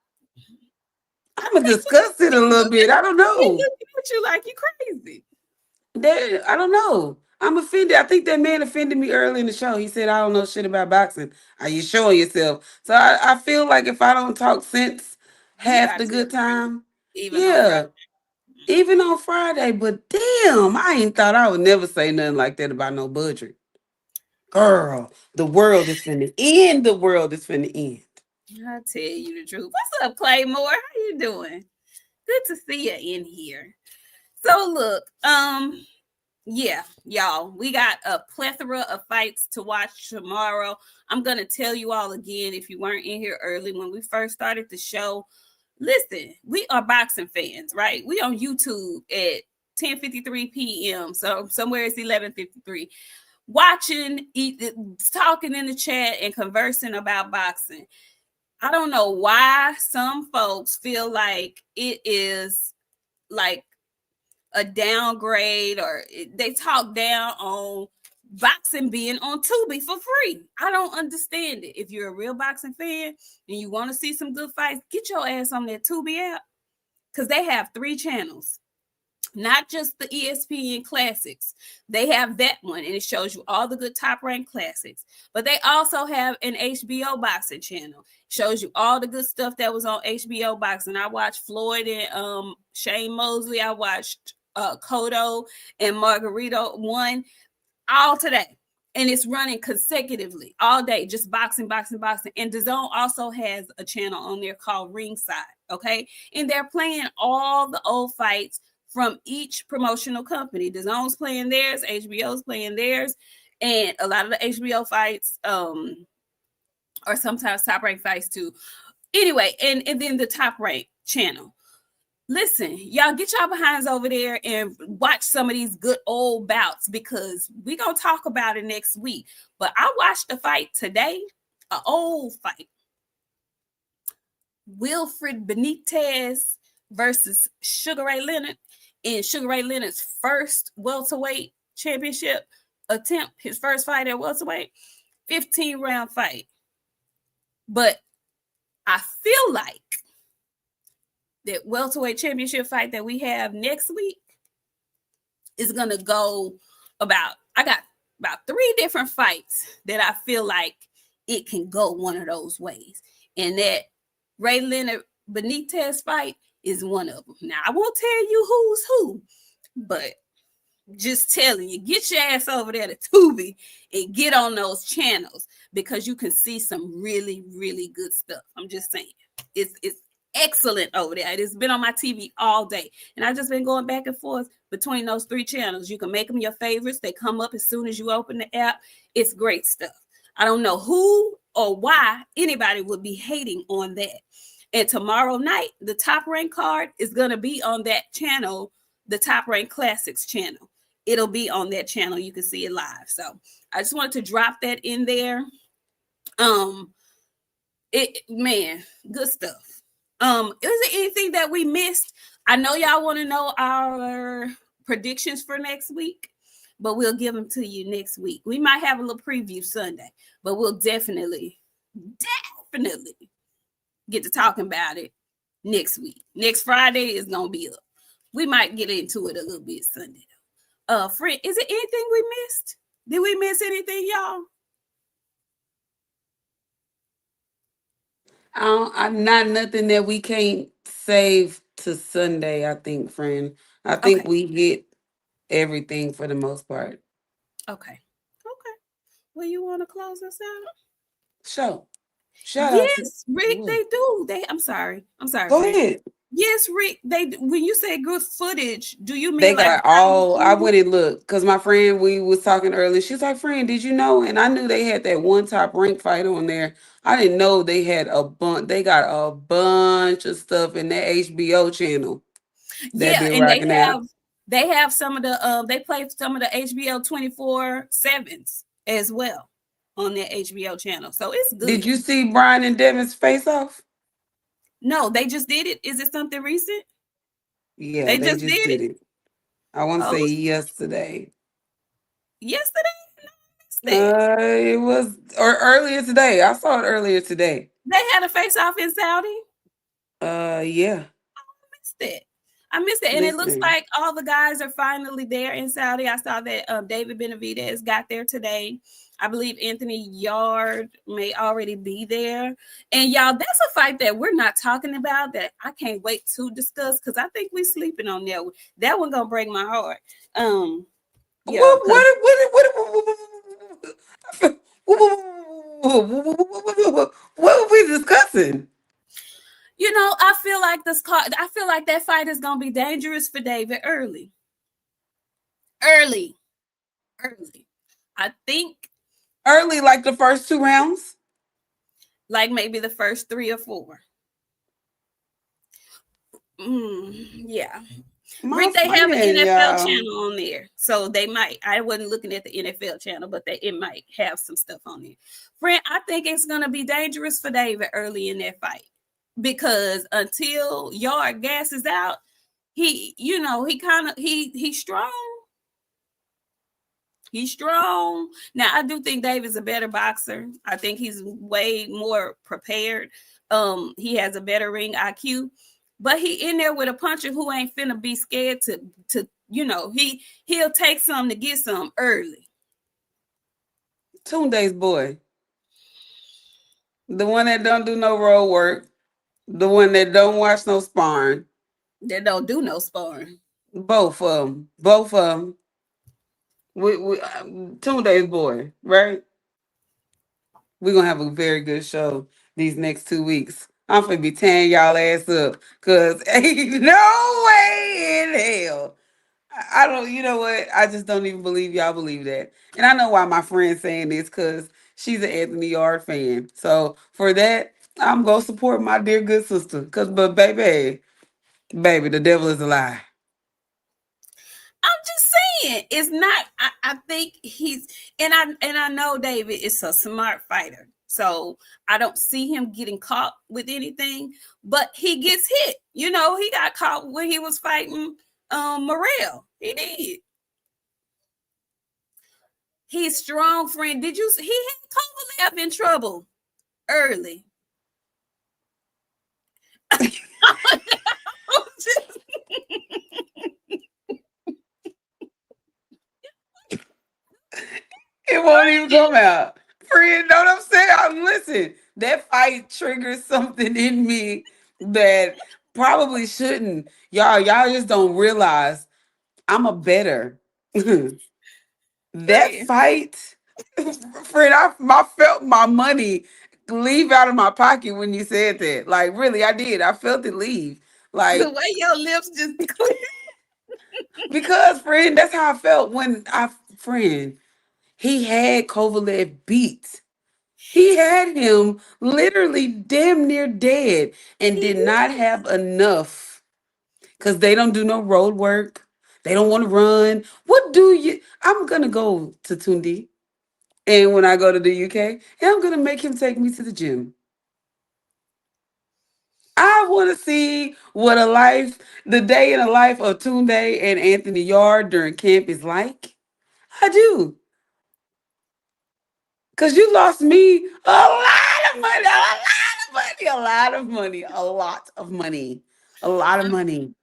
I I'm can't believe disgusted a he little looking, bit. I don't he know. looking at you like you crazy. I don't know. I'm offended. I think that man offended me early in the show. He said, I don't know shit about boxing. Are you showing yourself? So I feel like if I don't talk sense You half got the to, good time, even on Friday. yeah, even on Friday. But damn, I ain't thought I would never say nothing like that about no budget. Girl, the world is finna end. The world is finna end. I tell you the truth. What's up, Claymore? How you doing? Good to see you in here. So look, yeah, y'all, we got a plethora of fights to watch tomorrow. I'm gonna tell you all again if you weren't in here early when we first started the show. Listen, we are boxing fans, right? We on YouTube at 10:53 p.m. So somewhere it's 11:53. Watching, talking in the chat, and conversing about boxing. I don't know why some folks feel like it is like a downgrade or they talk down on boxing being on Tubi for free. I don't understand it. If you're a real boxing fan and you want to see some good fights, get your ass on that Tubi app because they have 3 channels. Not just the ESPN classics. They have that one and it shows you all the good top ranked classics. But they also have an HBO boxing channel. Shows you all the good stuff that was on HBO boxing. I watched Floyd and Shane Mosley. I watched Cotto and Margarito one all today. And it's running consecutively all day, just boxing, boxing, boxing. And DAZN also has a channel on there called Ringside, okay? And they're playing all the old fights from each promotional company. DAZN's playing theirs, HBO's playing theirs, and a lot of the HBO fights are sometimes top ranked fights too. Anyway, and then the top ranked channel. Listen, y'all get y'all behinds over there and watch some of these good old bouts because we gonna talk about it next week. But I watched the fight today, an old fight. Wilfred Benitez versus Sugar Ray Leonard in Sugar Ray Leonard's first welterweight championship attempt, his first fight at welterweight, 15-round fight. But I feel like that welterweight championship fight that we have next week is gonna go about. I got about 3 different fights that I feel like it can go one of those ways, and that Ray Leonard Benitez fight is one of them. Now I won't tell you who's who, but just telling you, get your ass over there to Tubi and get on those channels because you can see some really, really good stuff. I'm just saying, it's excellent over there. It has been on my TV all day, and I've just been going back and forth between those 3 channels. You can make them your favorites. They come up as soon as you open the app. It's great stuff. I don't know who or why anybody would be hating on that. And tomorrow night, the Top Rank card is going to be on that channel, the Top Rank Classics channel. It'll be on that channel. You can see it live. So I just wanted to drop that in there. Man, good stuff. Is there anything that we missed? I know y'all want to know our predictions for next week, but we'll give them to you next week. We might have a little preview Sunday, but we'll definitely get to talking about it next week. Next Friday is gonna be up. We might get into it a little bit Sunday. Friend, is there anything we missed? Did we miss anything, y'all? I'm not nothing that we can't save to Sunday. I think, friend. I think Okay. we hit everything for the most part. Okay. Well, you want to close us out? So, shout out to Yes, Rick, what? they do. I'm sorry, Go friend. ahead. Yes, Rick, they when you say good footage, do you They mean like got behind the all. I scenes? went and looked because my friend, we was talking earlier. She's like, "Friend, did you know?" And I knew they had that one Top Rank fight on there. I didn't know they had a bunch. They got a bunch of stuff in that HBO channel that Yeah, been and rocking out. they have some of the they play some of the HBO 24/7s as well on their HBO channel. So it's Did good. you see Brian and Devin's face off? No, they just did it. Is it something recent? Yeah, They they just just did did it. it. I want to Oh, say yesterday. yesterday? No, I missed that. It was or earlier today. I saw it earlier today. They had a face off in Saudi. Yeah. Missed it. I missed it. And it looks Listen, like all the guys are finally there in Saudi. I saw that David Benavidez got there today. I believe Anthony Yard may already be there. And y'all, that's a fight that we're not talking about that I can't wait to discuss because I think we're sleeping on that one. That one gonna break my heart. Yeah, what because what were we discussing? I feel like that fight is gonna be dangerous for David early. Early. Early. I think Early, like the first 2 rounds. like maybe the first 3 or 4. Yeah. My Rick, they have an friend, NFL y'all. channel on there. So they might. I wasn't looking at the NFL channel, but it might have some stuff on there. Friend, I think it's gonna be dangerous for David early in that fight. Because until Yard gasses out, he's strong. He's strong. Now I do think David's a better boxer. I think he's way more prepared. He has a better ring IQ, but he in there with a puncher who ain't finna be scared he'll take some to get some early. Tunde's boy. The one that don't do no road work. The one that don't watch no sparring. That don't do no sparring. Both of them. Both of them. Tunde's boy, right? We're gonna have a very good show these next 2 weeks. I'm gonna be tearing y'all ass up because ain't no way in hell. I don't, you know what? I just don't even believe y'all believe that. And I know why my friend's saying this because she's an Anthony Yard fan. So for that, I'm gonna support my dear good sister. But baby, Baby, the devil is a lie. I'm just saying, it's not. I think he's, and I know David is a smart fighter, so I don't see him getting caught with anything. But he gets hit. He got caught when he was fighting Morel. He did. He's strong, friend. Did you? He had Kovalev in trouble early. It won't even come out. Friend, know what I'm saying? Listen, that fight triggers something in me that probably shouldn't. Y'all just don't realize I'm a better. That Friend, fight, friend, I felt my money leave out of my pocket when you said that. Like, really, I did. I felt it leave. the Like, way your lips just clear. because, friend, that's how I felt when friend, he had Kovalev beat. He had him literally damn near dead and He did not did. have enough because they don't do no road work. They don't want to run. What do you? I'm going to go to Tundi. And when I go to the UK, and I'm going to make him take me to the gym. I want to see the day in the life of Tunde and Anthony Yard during camp is like. I do. Because you lost me a lot of money, a lot of money, a lot of money, a lot of money, a lot of I'm, money.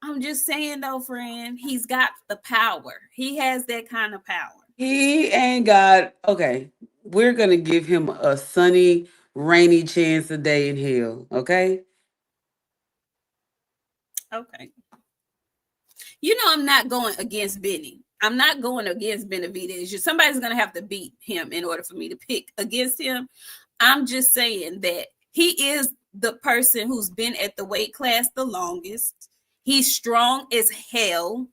I'm just saying though, friend. He's got the power. He has that kind of power. He ain't got, okay, we're going to give him a sunny, rainy chance a day in hell, okay? Okay. I'm not going against Benny. I'm not going against Benavidez. Somebody's going to have to beat him in order for me to pick against him. I'm just saying that he is the person who's been at the weight class the longest. He's strong as hell.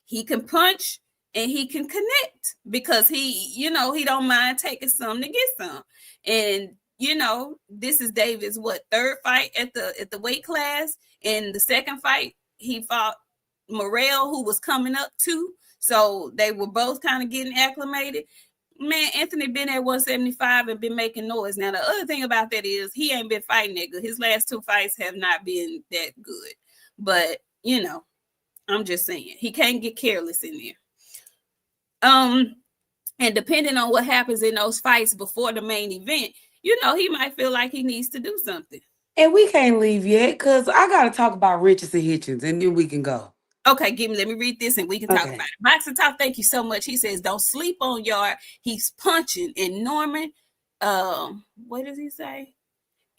He can punch and he can connect because he don't mind taking some to get some. And this is David's third fight at the weight class. And the second fight he fought Morel, who was coming up too. So they were both kind of getting acclimated. Man, Anthony been at 175 and been making noise. Now, the other thing about that is he ain't been fighting that good. His last two fights have not been that good. But, I'm just saying, he can't get careless in there. And depending on what happens in those fights before the main event, he might feel like he needs to do something. And we can't leave yet because I got to talk about Richardson Hitchens and then we can go. Okay, let me read this and we can talk about Okay. it. Boxing Talk, thank you so much. He says, don't sleep on Yard. He's punching. And Norman, what does he say?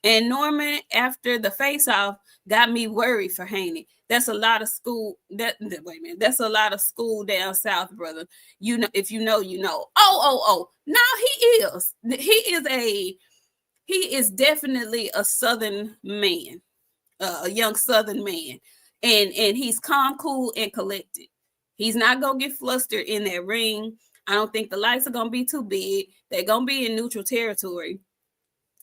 And Norman, after the face-off, got me worried for Haney. That's a lot of school. Wait a minute. That's a lot of school down south, brother. If you know, you know. Oh. No, he is. He is definitely a Southern man, a young Southern man, and he's calm, cool, and collected. He's not gonna get flustered in that ring. I don't think the lights are gonna be too big. They're gonna be in neutral territory,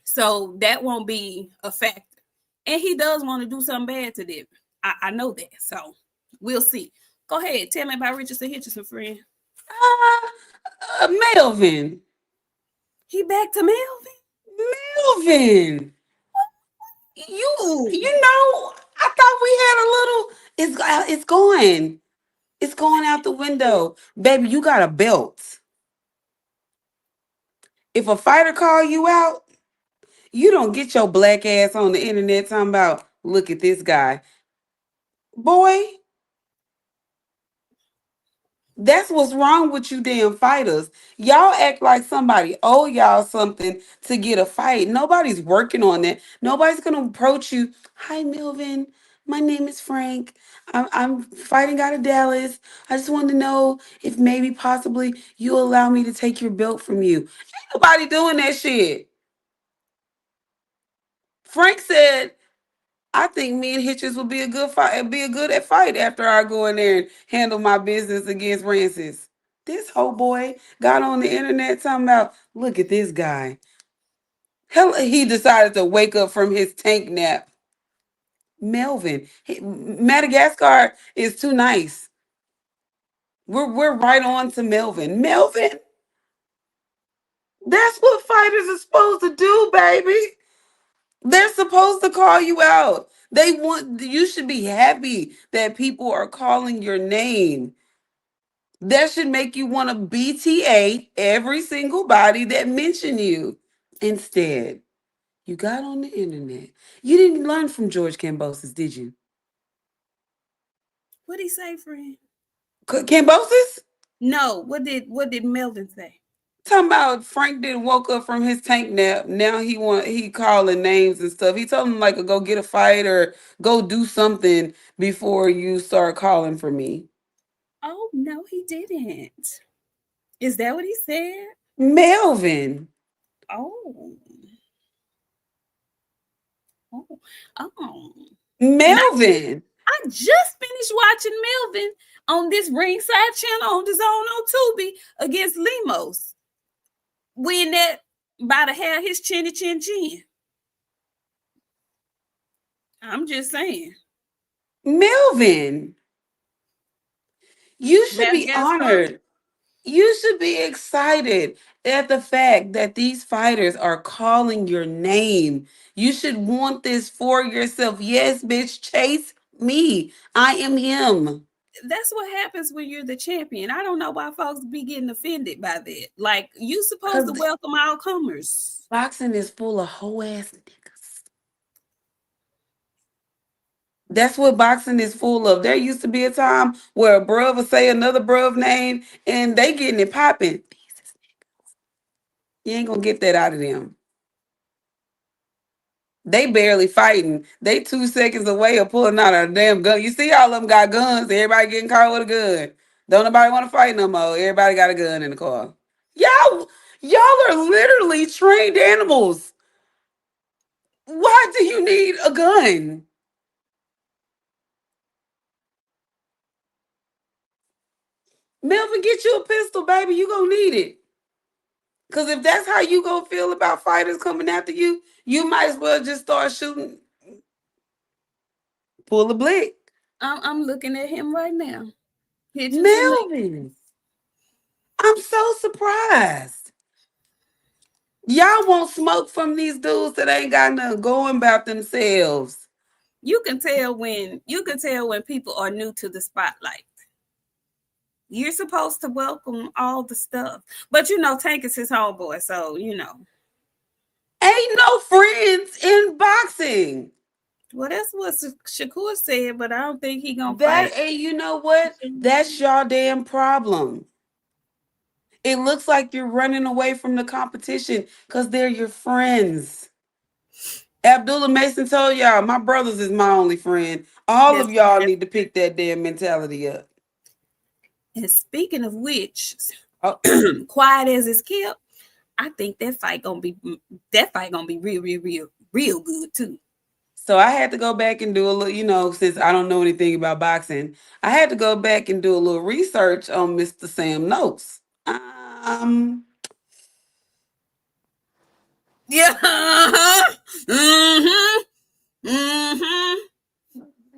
so that won't be a factor. And he does want to do something bad to them. I know that. So we'll see. Go ahead. Tell me about Richardson Hitchison, friend. Melvin. He back to Melvin? Melvin. You know, I thought we had a little. It's going. It's going out the window, baby. You got a belt. If a fighter call you out, you don't get your black ass on the internet talking about. Look at this guy, boy. That's what's wrong with you damn fighters. Y'all act like somebody owe y'all something to get a fight. Nobody's working on that. Nobody's gonna approach you. Hi, Melvin. My name is Frank. I'm fighting out of Dallas. I just wanted to know if maybe possibly you allow me to take your belt from you. Ain't nobody doing that shit. Frank said I think me and Hitchens would be a good fight, be a good at fight after I go in there and handle my business against Rancis. This whole boy got on the internet talking about, look at this guy. Hell, he decided to wake up from his tank nap. Melvin. Madagascar is too nice. We're right on to Melvin. Melvin, that's what fighters are supposed to do, baby. They're supposed to call you out. They want you should be happy that people are calling your name. That should make you want to BTA every single body that mention you. Instead, you got on the internet. You didn't learn from George Cambosis, did you? What'd he say, friend? Cambosis? No. What did Melvin say? Talking about Frank didn't woke up from his tank nap. Now he calling names and stuff. He told him like go get a fight or go do something before you start calling for me. Oh no, he didn't. Is that what he said? Melvin. Oh, oh, oh. And Melvin. I just finished watching Melvin on this ringside channel on the zone on Tubi against Limos. When that by the hair his chinny chin chin. I'm just saying. Melvin. You should be Madagascar. honored. You should be excited at the fact that these fighters are calling your name. You should want this for yourself. Yes, bitch, chase me. I am him. That's what happens when you're the champion. I don't know why folks be getting offended by that. Like you supposed to Because welcome all comers. boxing is full of hoe ass niggas. That's what boxing is full of. There used to be a time where a bruv would say another bruv name and they getting it popping. You ain't gonna get that out of them. They barely fighting. They 2 seconds away of pulling out a damn gun. You see, all of them got guns. Everybody getting caught with a gun. Don't nobody want to fight no more. Everybody got a gun in the car. Y'all are literally trained animals. Why do you need a gun? Melvin, get you a pistol, baby. You gonna need it. Cause if that's how you gonna feel about fighters coming after you, you might as well just start shooting. Pull a blick. I'm looking at him right now. Pictures and links. Melvin, I'm so surprised. Y'all want smoke from these dudes that ain't got nothing going about themselves. You can tell when people are new to the spotlight. You're supposed to welcome all the stuff. But Tank is his homeboy, so Ain't no friends in boxing. Well, that's what Shakur said, but I don't think he gonna That fight. and you know what? That's your damn problem. It looks like you're running away from the competition because they're your friends. Abdullah Mason told y'all, my brothers is my only friend. All of y'all That's need to pick that damn mentality up. and speaking of which, Oh, quiet as it's kept, I think that fight gonna be real good too. so I had to go back and do a little, since I don't know anything about boxing, I had to go back and do a little research on Mr. Sam Noakes. Yeah. Mm-hmm. Mm-hmm.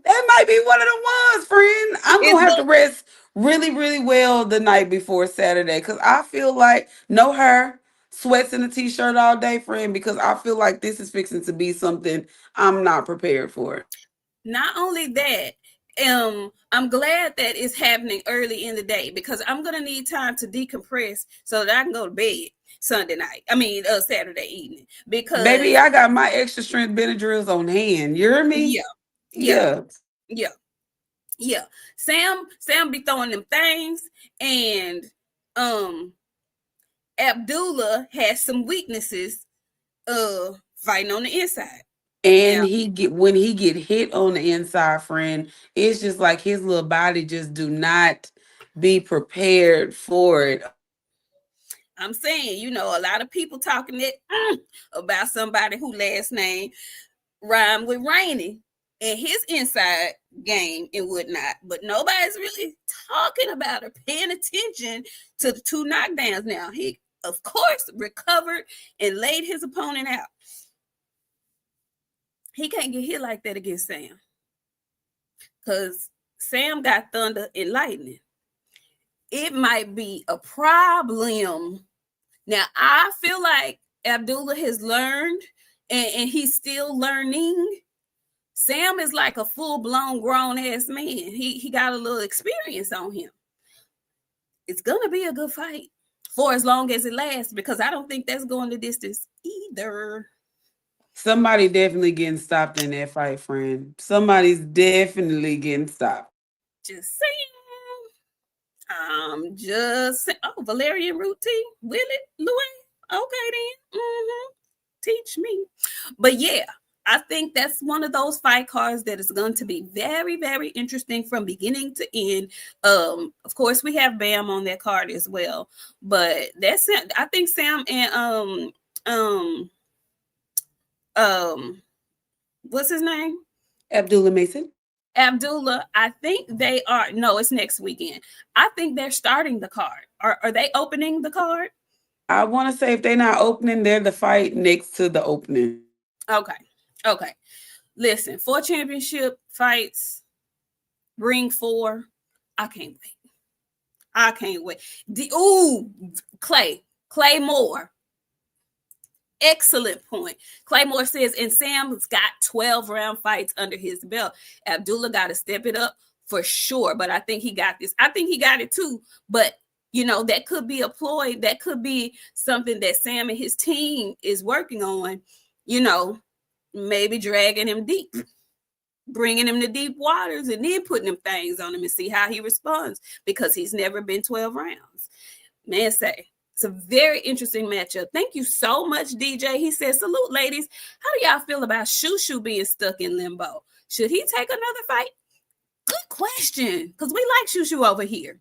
That might be one of the ones, friend. I'm It's gonna have the to rest really, really well the night before Saturday because I feel like no hair, sweats in a t-shirt all day, friend. Because I feel like this is fixing to be something I'm not prepared for. Not only that, I'm glad that it's happening early in the day because I'm gonna need time to decompress so that I can go to bed Sunday night. I mean, Saturday evening Baby, because I got my extra strength Benadryls on hand. You hear me? yeah, yeah, Yeah. yeah, yeah. Sam be throwing them things, and um, Abdullah has some weaknesses. Fighting on the inside And now. when he get hit on the inside, friend, it's just like his little body just do not be prepared for it. I'm saying, a lot of people talking about somebody who last name rhyme with Rainy and his inside game and whatnot, but nobody's really talking about or paying attention to the two knockdowns. Now he, of course, recovered and laid his opponent out. He can't get hit like that against Sam. because Sam got thunder and lightning. It might be a problem. Now, I feel like Abdullah has learned and he's still learning. Sam is like a full-blown grown-ass man. He got a little experience on him. It's going to be a good fight for as long as it lasts, because I don't think that's going the distance either. Somebody definitely getting stopped in that fight, friend. Somebody's definitely getting stopped. Just saying. Valerian root tea, Willie, Louis. Okay then. Teach me. But yeah, I think that's one of those fight cards that is going to be very, very interesting from beginning to end. Of course, we have Bam on that card as well, but that's it. I think Sam and what's his name? Abdullah Mason. Abdullah, I think they are. No, it's next weekend. I think they're starting the card. Are they opening the card? I want to say if they're not opening, they're the fight next to the opening. Okay. Listen, 4 championship fights, ring 4. I can't wait. Clay Moore. Excellent point. Claymore says, and Sam's got 12 round fights under his belt. Abdullah got to step it up for sure, but I think he got this. I think he got it too, but that could be a ploy. That could be something that Sam and his team is working on, maybe dragging him deep, bringing him to deep waters, and then putting them things on him and see how he responds, because he's never been 12 rounds. Man, say. It's a very interesting matchup. Thank you so much, DJ. He says, salute, ladies. How do y'all feel about Shushu being stuck in limbo? Should he take another fight? Good question, because we like Shushu over here.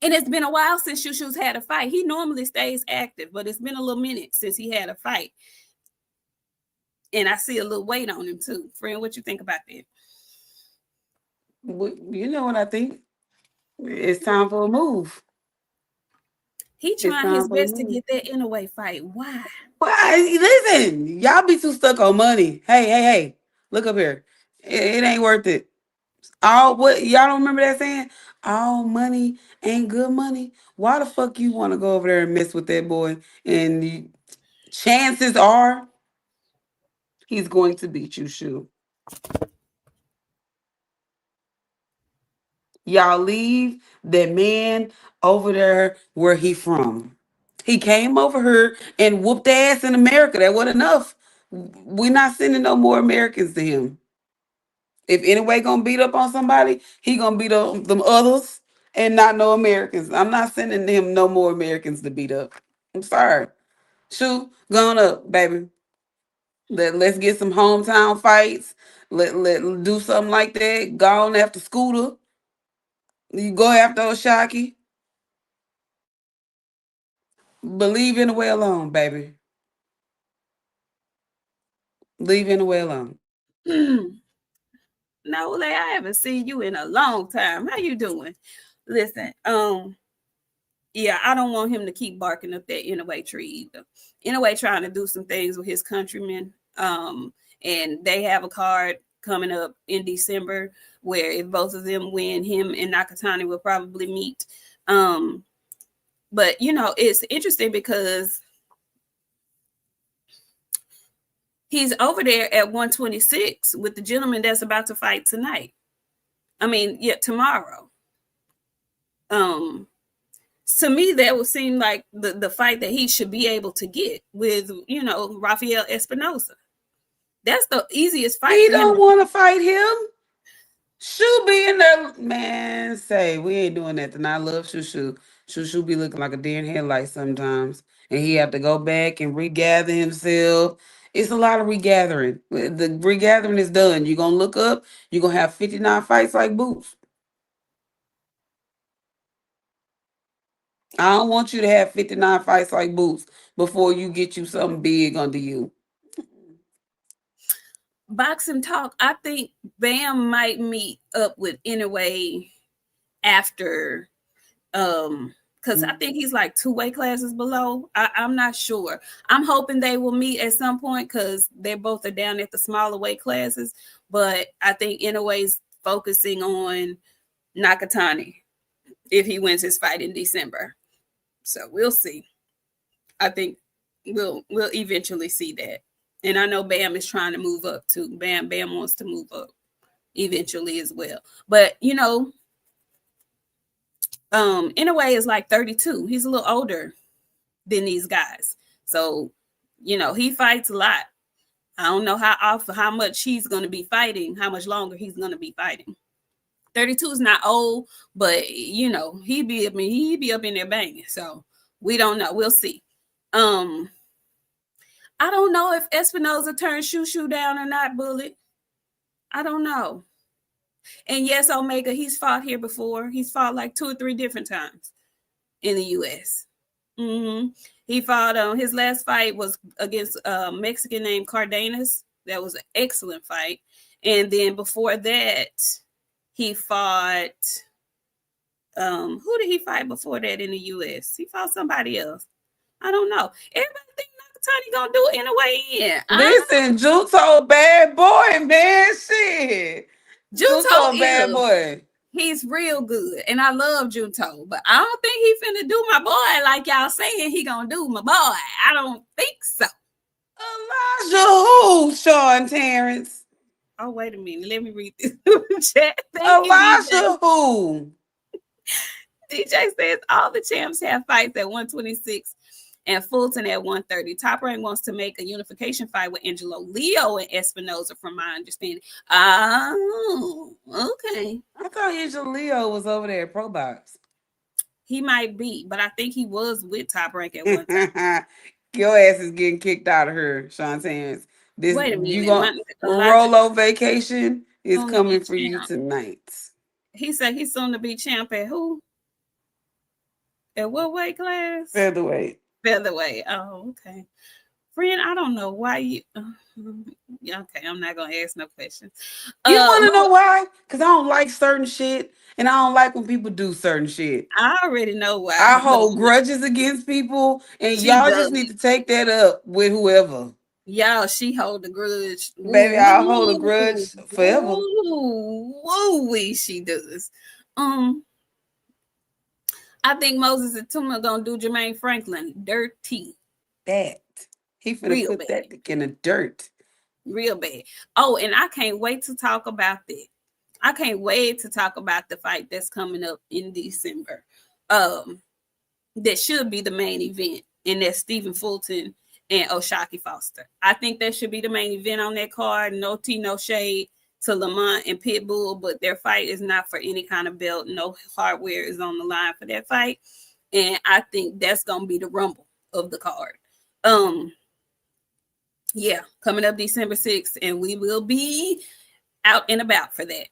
And it's been a while since Shushu's had a fight. He normally stays active, but it's been a little minute since he had a fight. And I see a little weight on him, too. Friend, what you think about that? You know what I think? It's time for a move. He trying his best to get that Inoue fight. Why? Listen, y'all be too stuck on money. Hey, look up here. It ain't worth it. Y'all don't remember that saying? All money ain't good money. Why the fuck you want to go over there and mess with that boy? And chances are he's going to beat you, Shu. Y'all leave that man over there where he from. He came over here and whooped ass in America. That wasn't enough. We're not sending no more Americans to him. If anyway gonna beat up on somebody, he gonna beat up them others and not no Americans. I'm not sending him no more Americans to beat up. I'm sorry. Shoot, going up, baby. Let's get some hometown fights. Let do something like that. Go on after Scooter. You go after Oshaki. But leave Inoue alone, baby. Leave Inoue alone. No, I haven't seen you in a long time. How you doing? Listen, yeah, I don't want him to keep barking up that Inoue tree either. Inoue trying to do some things with his countrymen. And they have a card coming up in December where if both of them win, him and Nakatani will probably meet. But it's interesting because he's over there at 126 with the gentleman that's about to fight tonight. Tomorrow. To me, that would seem like the fight that he should be able to get with, Rafael Espinoza. That's the easiest fight. He don't want to fight him. Shu be in there, man. Say we ain't doing that. And I love Shushu. Shushu be looking like a deer in headlights sometimes, and he have to go back and regather himself. It's a lot of regathering. The regathering is done. You're gonna look up. You're gonna have 59 fights like Boots. I don't want you to have 59 fights like Boots before you get you something big under you. Boxing talk. I think Bam might meet up with Inoue after, because I think he's like 2 weight classes below. I'm not sure. I'm hoping they will meet at some point because they both are down at the smaller weight classes. But I think Inoue's focusing on Nakatani if he wins his fight in December. So we'll see. I think we'll eventually see that. And I know Bam is trying to move up too. Bam wants to move up eventually as well. But in a way, it's like 32. He's a little older than these guys. So, he fights a lot. I don't know how much he's going to be fighting, how much longer he's going to be fighting. 32 is not old, but he be up in there banging. So we don't know. We'll see. I don't know if Espinoza turned Shoo down or not, Bullet. I don't know. And yes, Omega, he's fought here before. He's fought like 2 or 3 different times in the U.S. He fought his last fight was against a Mexican named Cardenas. That was an excellent fight. And then before that, he fought who did he fight before that in the U.S.? He fought somebody else. I don't know. Everybody think Nakatani gonna do it in a way in. Listen, Juto, bad boy, man. Shit. Juto, bad boy. He's real good, and I love Junto, but I don't think he finna do my boy like y'all saying he gonna do my boy. I don't think so. Elijah who, Sean Terrence? Oh, wait a minute. Let me read this chat. Elijah who? DJ says all the champs have fights at 126 and Fulton at 130. Top Rank wants to make a unification fight with Angelo Leo and Espinoza, from my understanding. Oh, okay. I thought Angelo Leo was over there at Pro Box. He might be, but I think he was with Top Rank at one time. Your ass is getting kicked out of here, Sean Sands. Wait a minute. You gonna Rolo vacation is coming for you tonight. He said he's soon to be champ at who? At what weight class? Featherweight. Oh, okay. Friend, I don't know why you. Okay, I'm not gonna ask no questions. You want to know why? Because I don't like certain shit, and I don't like when people do certain shit. I already know why. I hold grudges against people, and y'all just need to take that up with whoever. Y'all, she hold a grudge. Baby, I'll hold a grudge forever. Woo, she does. I think Moses and Tuma gonna do Jermaine Franklin dirty. That he finna put that in the dirt. Real bad. Oh, and I can't wait to talk about that. I can't wait to talk about the fight that's coming up in December. That should be the main event, and that's Stephen Fulton and Oshaki Foster. I think that should be the main event on that card. No tea, no shade to Lamont and Pitbull, but their fight is not for any kind of belt. No hardware is on the line for that fight. And I think that's going to be the rumble of the card. Yeah, coming up December 6th, and we will be out and about for that.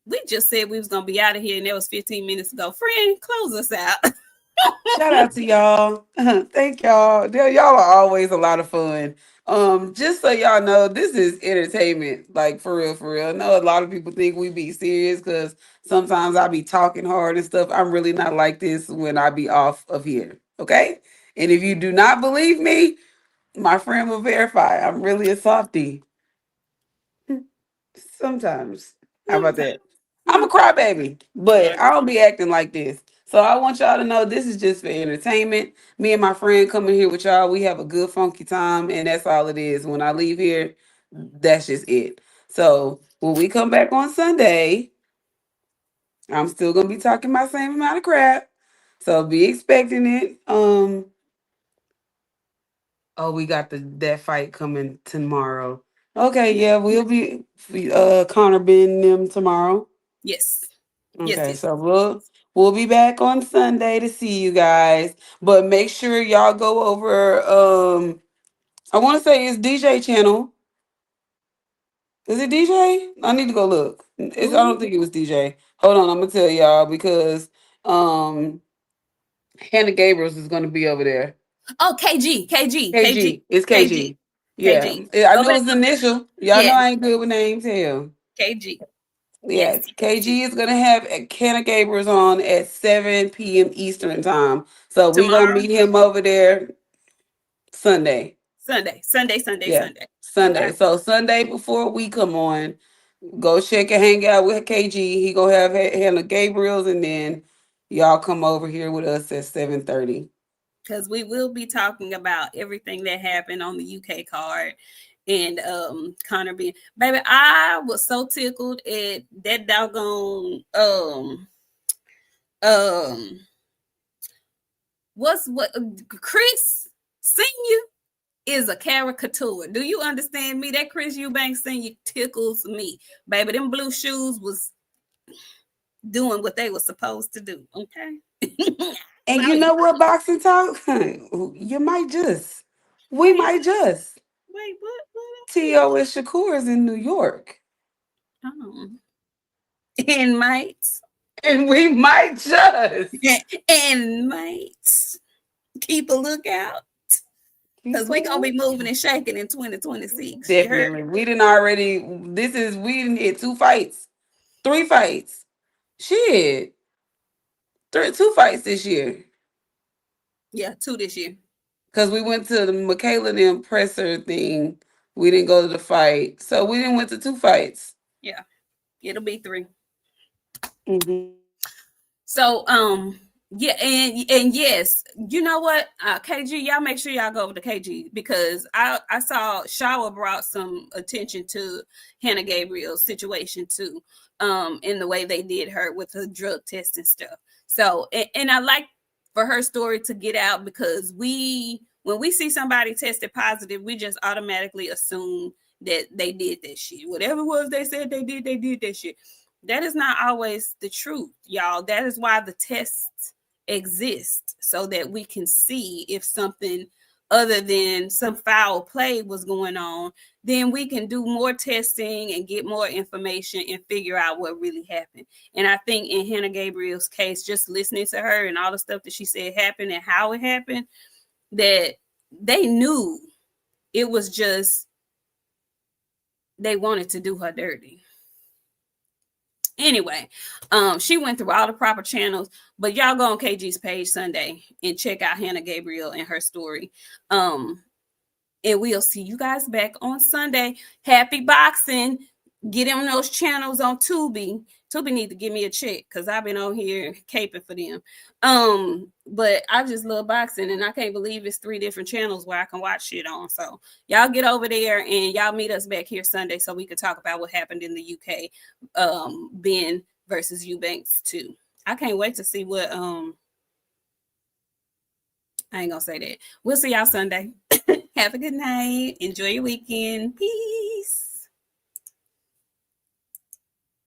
We just said we was going to be out of here, and that was 15 minutes ago. Friend, close us out. Shout out to y'all. Thank y'all. Y'all are always a lot of fun. Just so y'all know, this is entertainment, like for real, for real. I know a lot of people think we be serious because sometimes I be talking hard and stuff. I'm really not like this when I be off of here. Okay? And if you do not believe me, my friend will verify. I'm really a softie. Sometimes. How about that? I'm a crybaby, but I don't be acting like this. So I want y'all to know this is just for entertainment. Me and my friend coming here with y'all. We have a good funky time, and that's all it is. When I leave here, that's just it. So when we come back on Sunday, I'm still gonna be talking my same amount of crap. So be expecting it. Oh, we got that fight coming tomorrow. Okay, yeah, we'll be Connor Benn them tomorrow. Yes. Okay, yes. So we'll be back on Sunday to see you guys. But make sure y'all go over I want to say it's DJ channel. Is it DJ? I need to go look. I don't think it was DJ. Hold on, I'm gonna tell y'all because Hannah Gabriels is gonna be over there. Oh, KG. It's KG. Yeah, I know it's initial. Y'all know I ain't good with names. Hell, KG. Yeah, yes. KG is gonna have Hannah Gabriels on at 7 p.m. Eastern time. So we're gonna meet him over there Sunday. Sunday. Yeah, Okay. Sunday. So Sunday before we come on, go check and hang out with KG. He gonna have Hannah Gabriel's, and then y'all come over here with us at 7:30. Because we will be talking about everything that happened on the UK card and Connor being baby. I was so tickled at that doggone um what Chris Senior is a caricature. Do you understand me? That Chris Eubank Senior tickles me, baby. Them blue shoes was doing what they were supposed to do. Okay. And So you know what, boxing talk? You might just, we wait, might just. wait, what? T.O. and Shakur is in New York. Oh, and mates, And we might just. and mates, keep a lookout because Keep we gonna be on. moving and shaking in 2026. You heard? Definitely. We didn't already, we didn't hit 2 fights, 3 fights. Shit. Three, 2 fights this year. Yeah, 2 this year. Because we went to the Michaela and them presser thing. We didn't go to the fight. So we didn't went to 2 fights. Yeah, it'll be 3. Mm-hmm. So yeah, and yes, you know what, KG, y'all make sure y'all go over to KG because I saw Shawa brought some attention to Hannah Gabriel's situation too, in the way they did her with her drug test and stuff. So and I like for her story to get out because when we see somebody tested positive, we just automatically assume that they did that shit. Whatever it was they said they did that shit. That is not always the truth, y'all. That is why the tests exist so that we can see if something other than some foul play was going on. Then we can do more testing and get more information and figure out what really happened. And I think in Hannah Gabriel's case, just listening to her and all the stuff that she said happened and how it happened, that they knew it was just they wanted to do her dirty. Anyway, she went through all the proper channels, but y'all go on KG's page Sunday and check out Hannah Gabriel and her story. And we'll see you guys back on Sunday. Happy boxing. Get on those channels on Tubi. Tubi need to give me a check because I've been on here caping for them. But I just love boxing and I can't believe it's 3 different channels where I can watch shit on. So y'all get over there and y'all meet us back here Sunday so we can talk about what happened in the UK. Benn versus Eubanks too. I can't wait to see what I ain't gonna say that. We'll see y'all Sunday. Have a good night. Enjoy your weekend. Peace.